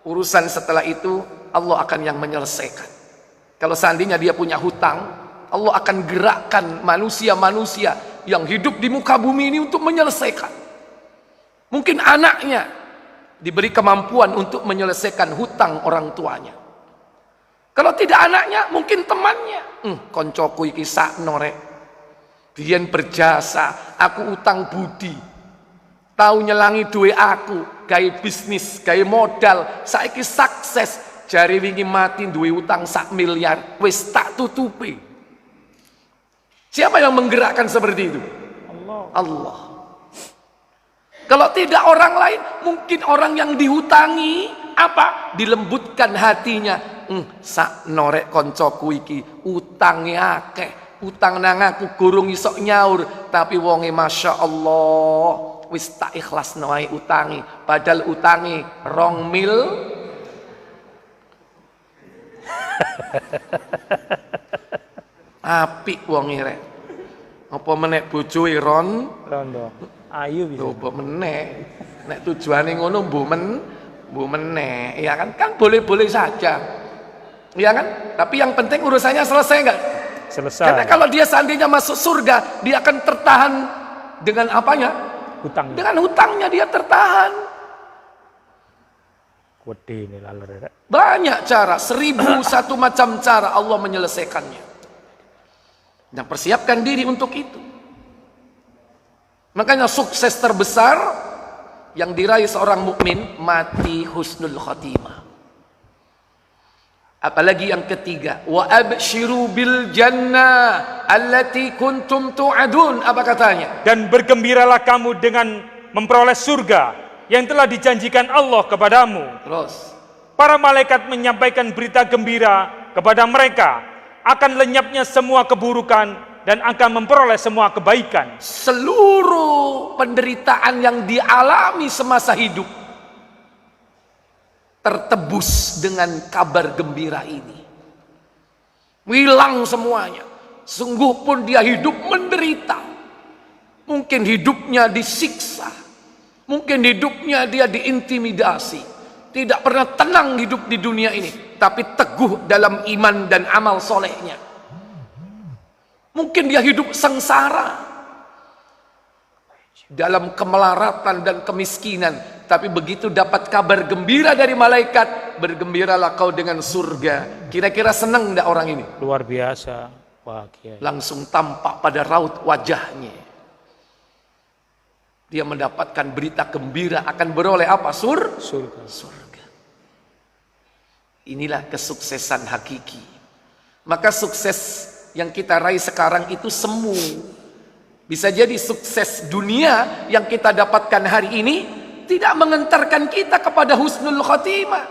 Urusan setelah itu Allah akan yang menyelesaikan. Kalau seandainya dia punya hutang, Allah akan gerakkan manusia-manusia yang hidup di muka bumi ini untuk menyelesaikan. Mungkin anaknya diberi kemampuan untuk menyelesaikan hutang orang tuanya. Kalau tidak anaknya, mungkin temannya. Koncoku iki sakno rek. Biyen berjasa, aku utang budi. Tahu nyelangi duwe aku, gawe bisnis, gawe modal, saiki sukses. Jari wingi mati duwe utang 1 miliar, wis tak tutupi. Siapa yang menggerakkan seperti itu? Allah. Kalau tidak orang lain, mungkin orang yang dihutangi apa? Dilembutkan hatinya. Sak norek koncoku iki utange akeh. Utang nang aku gurung isok nyaur, tapi wonge masya Allah wis tak ikhlasno ae utangi. Padahal utangi 2 mil. Apik wonge rek. Apa menek bojoe Ron? Rondo. Ayu bisa. Apa menek? Nek tujuane ngono mbuh menek, ya kan? Kan boleh-boleh saja. Ya kan? Tapi yang penting urusannya selesai enggak? Selesai. Karena kalau dia seandainya masuk surga, dia akan tertahan dengan apanya? Hutang. Dengan hutangnya dia tertahan. Gede ini laler. Banyak cara, 1001 macam cara Allah menyelesaikannya. Dan persiapkan diri untuk itu. Makanya sukses terbesar yang diraih seorang mukmin mati husnul khatimah. Apalagi yang ketiga, wa abshiru bil jannah allati kuntum tu'adun. Apa katanya? Dan bergembiralah kamu dengan memperoleh surga yang telah dijanjikan Allah kepadamu. Terus, Para malaikat menyampaikan berita gembira kepada mereka akan lenyapnya semua keburukan dan akan memperoleh semua kebaikan. seluruh penderitaan yang dialami semasa hidup tertebus dengan kabar gembira ini. Hilang semuanya. Sungguh pun dia hidup menderita. Mungkin hidupnya disiksa. Mungkin hidupnya dia diintimidasi. Tidak pernah tenang hidup di dunia ini. Tapi teguh dalam iman dan amal solehnya. Mungkin dia hidup sengsara. Dalam kemelaratan dan kemiskinan. Tapi begitu dapat kabar gembira dari malaikat. Bergembiralah kau dengan surga. Kira-kira senang enggak orang ini? Luar biasa. Wah, Kiai. Langsung tampak pada raut wajahnya. Dia mendapatkan berita gembira akan beroleh apa? Surga. Surga. Inilah kesuksesan hakiki. Maka sukses yang kita raih sekarang itu semu. Bisa jadi sukses dunia yang kita dapatkan hari ini tidak mengantarkan kita kepada husnul khotimah.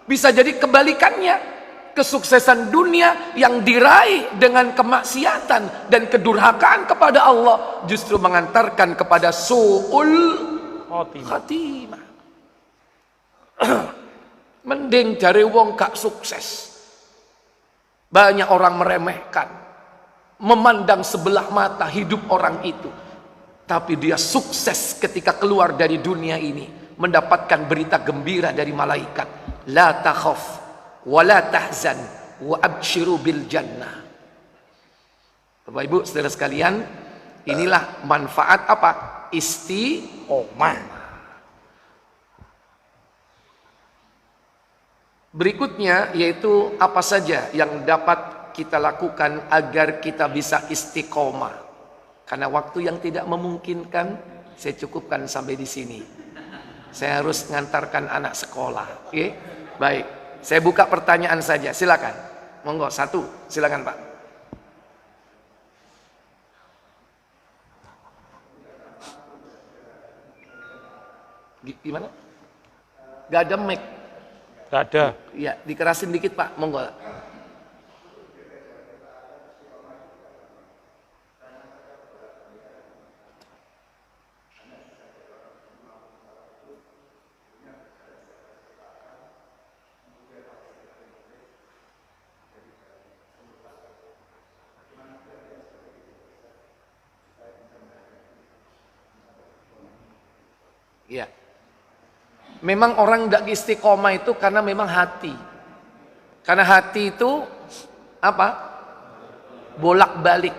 Bisa jadi kebalikannya. Kesuksesan dunia yang diraih dengan kemaksiatan dan kedurhakaan kepada Allah justru mengantarkan kepada su'ul khatimah. Mending cari wong gak sukses. Banyak orang meremehkan, memandang sebelah mata hidup orang itu. Tapi dia sukses ketika keluar dari dunia ini, mendapatkan berita gembira dari malaikat. La takhaf wala tahzan wa abshiru bil jannah. Bapak Ibu saudara sekalian, inilah manfaat apa? Istiqomah. Berikutnya yaitu apa saja yang dapat kita lakukan agar kita bisa istiqomah. Karena waktu yang tidak memungkinkan, saya cukupkan sampai di sini. Saya harus ngantarkan anak sekolah. Oke? Baik. Saya buka pertanyaan saja, silakan. Monggo, satu, silakan Pak. Gimana? Gak ada mic. Gak ada. Ya, dikerasin dikit Pak, monggo. Ya. Memang orang tidak istiqomah itu karena memang hati. Karena hati itu apa? Bolak-balik.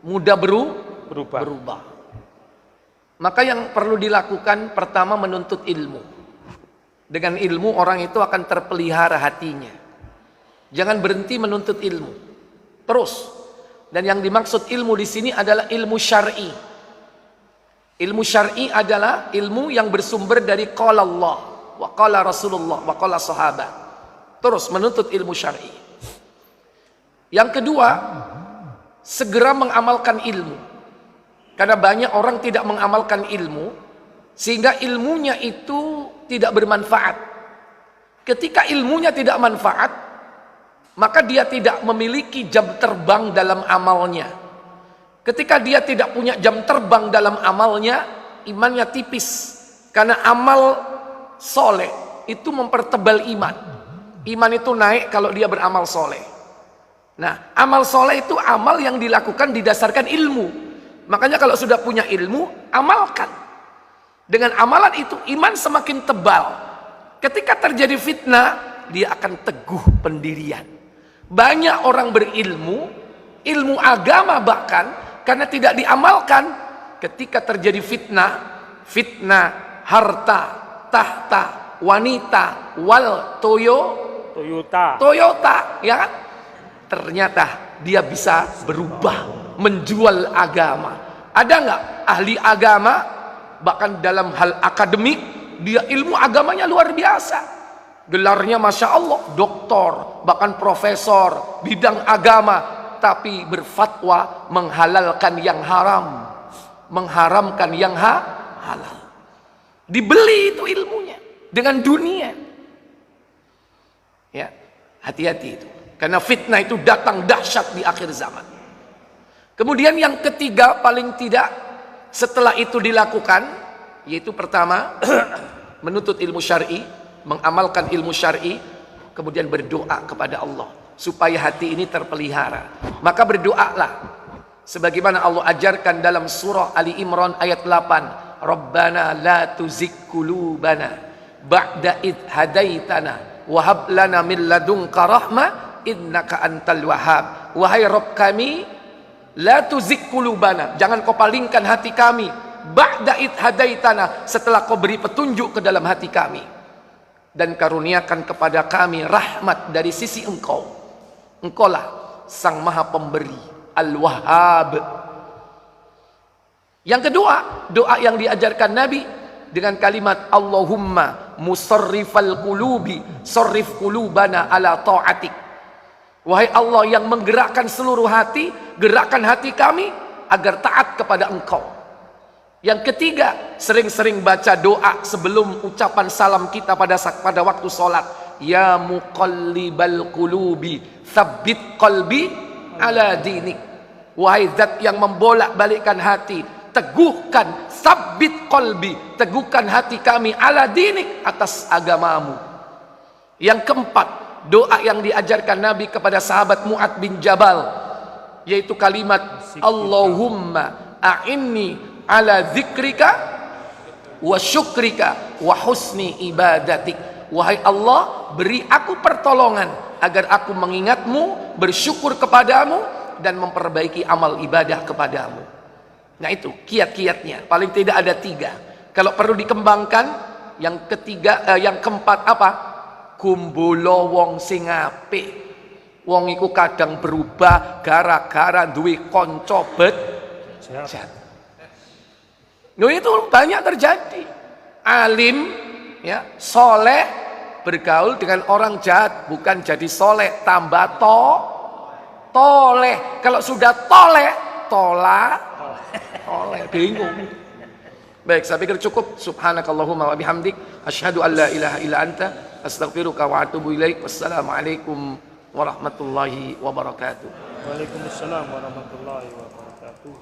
Mudah berubah. Maka yang perlu dilakukan pertama menuntut ilmu. Dengan ilmu orang itu akan terpelihara hatinya. Jangan berhenti menuntut ilmu. Terus. Dan yang dimaksud ilmu di sini adalah ilmu syar'i. Ilmu syar'i adalah ilmu yang bersumber dari qala Allah, wa qala Rasulullah, wa qala sahabat. Terus menuntut ilmu syar'i. Yang kedua, segera mengamalkan ilmu. Karena banyak orang tidak mengamalkan ilmu, sehingga ilmunya itu tidak bermanfaat. Ketika ilmunya tidak manfaat, maka dia tidak memiliki jam terbang dalam amalnya. Ketika dia tidak punya jam terbang dalam amalnya, imannya tipis. Karena amal soleh itu mempertebal iman. Iman itu naik kalau dia beramal soleh. Nah, amal soleh itu amal yang dilakukan didasarkan ilmu. Makanya kalau sudah punya ilmu, amalkan. Dengan amalan itu, iman semakin tebal. Ketika terjadi fitnah, dia akan teguh pendirian. Banyak orang berilmu, ilmu agama bahkan, karena tidak diamalkan, ketika terjadi fitnah harta, tahta, wanita, wal Toyota, ya kan? Ternyata dia bisa berubah, menjual agama. Ada nggak ahli agama, bahkan dalam hal akademik, dia ilmu agamanya luar biasa. Gelarnya Masya Allah, doktor, bahkan profesor, bidang agama. Tapi berfatwa menghalalkan yang haram, mengharamkan yang halal. Dibeli itu ilmunya dengan dunia. Ya, hati-hati itu. Karena fitnah itu datang dahsyat di akhir zaman. Kemudian yang ketiga paling tidak setelah itu dilakukan, yaitu pertama menuntut ilmu syar'i, mengamalkan ilmu syar'i, kemudian berdoa kepada Allah supaya hati ini terpelihara. Maka berdoalah Sebagaimana Allah ajarkan dalam surah Ali Imran ayat 8, Rabbana la tuzigh qulubana ba'da id hadaitana wa hab lana min ladunka rahmah innaka antal wahhab. Wahai Rabb kami, la tuzigh qulubana, jangan kau palingkan hati kami, ba'da id hadaitana, setelah kau beri petunjuk ke dalam hati kami, dan karuniakan kepada kami rahmat dari sisi Engkau. Engkaulah Sang Maha Pemberi, Al-Wahhab. Yang kedua, doa yang diajarkan Nabi dengan kalimat Allahumma musarrifal qulubi sarrif qulubana ala ta'atik. Wahai Allah yang menggerakkan seluruh hati, gerakkan hati kami agar taat kepada Engkau. Yang ketiga, sering-sering baca doa sebelum ucapan salam kita pada waktu sholat. Ya muqallibal qulubi tsabbit qalbi ala dinik. Wahai zat yang membolak-balikkan hati, teguhkan, sabbit qalbi, teguhkan hati kami ala dinik, atas agamamu. Yang keempat, doa yang diajarkan Nabi kepada sahabat Mu'adz bin Jabal, yaitu kalimat Allahumma a'inni ala dzikrika wa syukrika wa husni ibadatik. Wahai Allah, beri aku pertolongan agar aku mengingatmu, bersyukur kepadamu, dan memperbaiki amal ibadah kepadamu. Nah itu kiat-kiatnya, paling tidak ada 3. Kalau perlu dikembangkan, yang ketiga, yang keempat apa? Kumbulo wong sing apik. Wong iku kadang berubah gara-gara duwe kanca bejat. Nah itu banyak terjadi. Alim, ya, soleh bergaul dengan orang jahat, bukan jadi soleh, tambah toleh. Kalau sudah toleh, toleh, bingung. Baik, saya pikir cukup. Subhanakallahumma wa bihamdik, asyhadu an la ilaha illa anta, astaghfiruka wa atubu ilaik. Wassalamualaikum warahmatullahi wabarakatuh. Waalaikumsalam warahmatullahi wabarakatuh.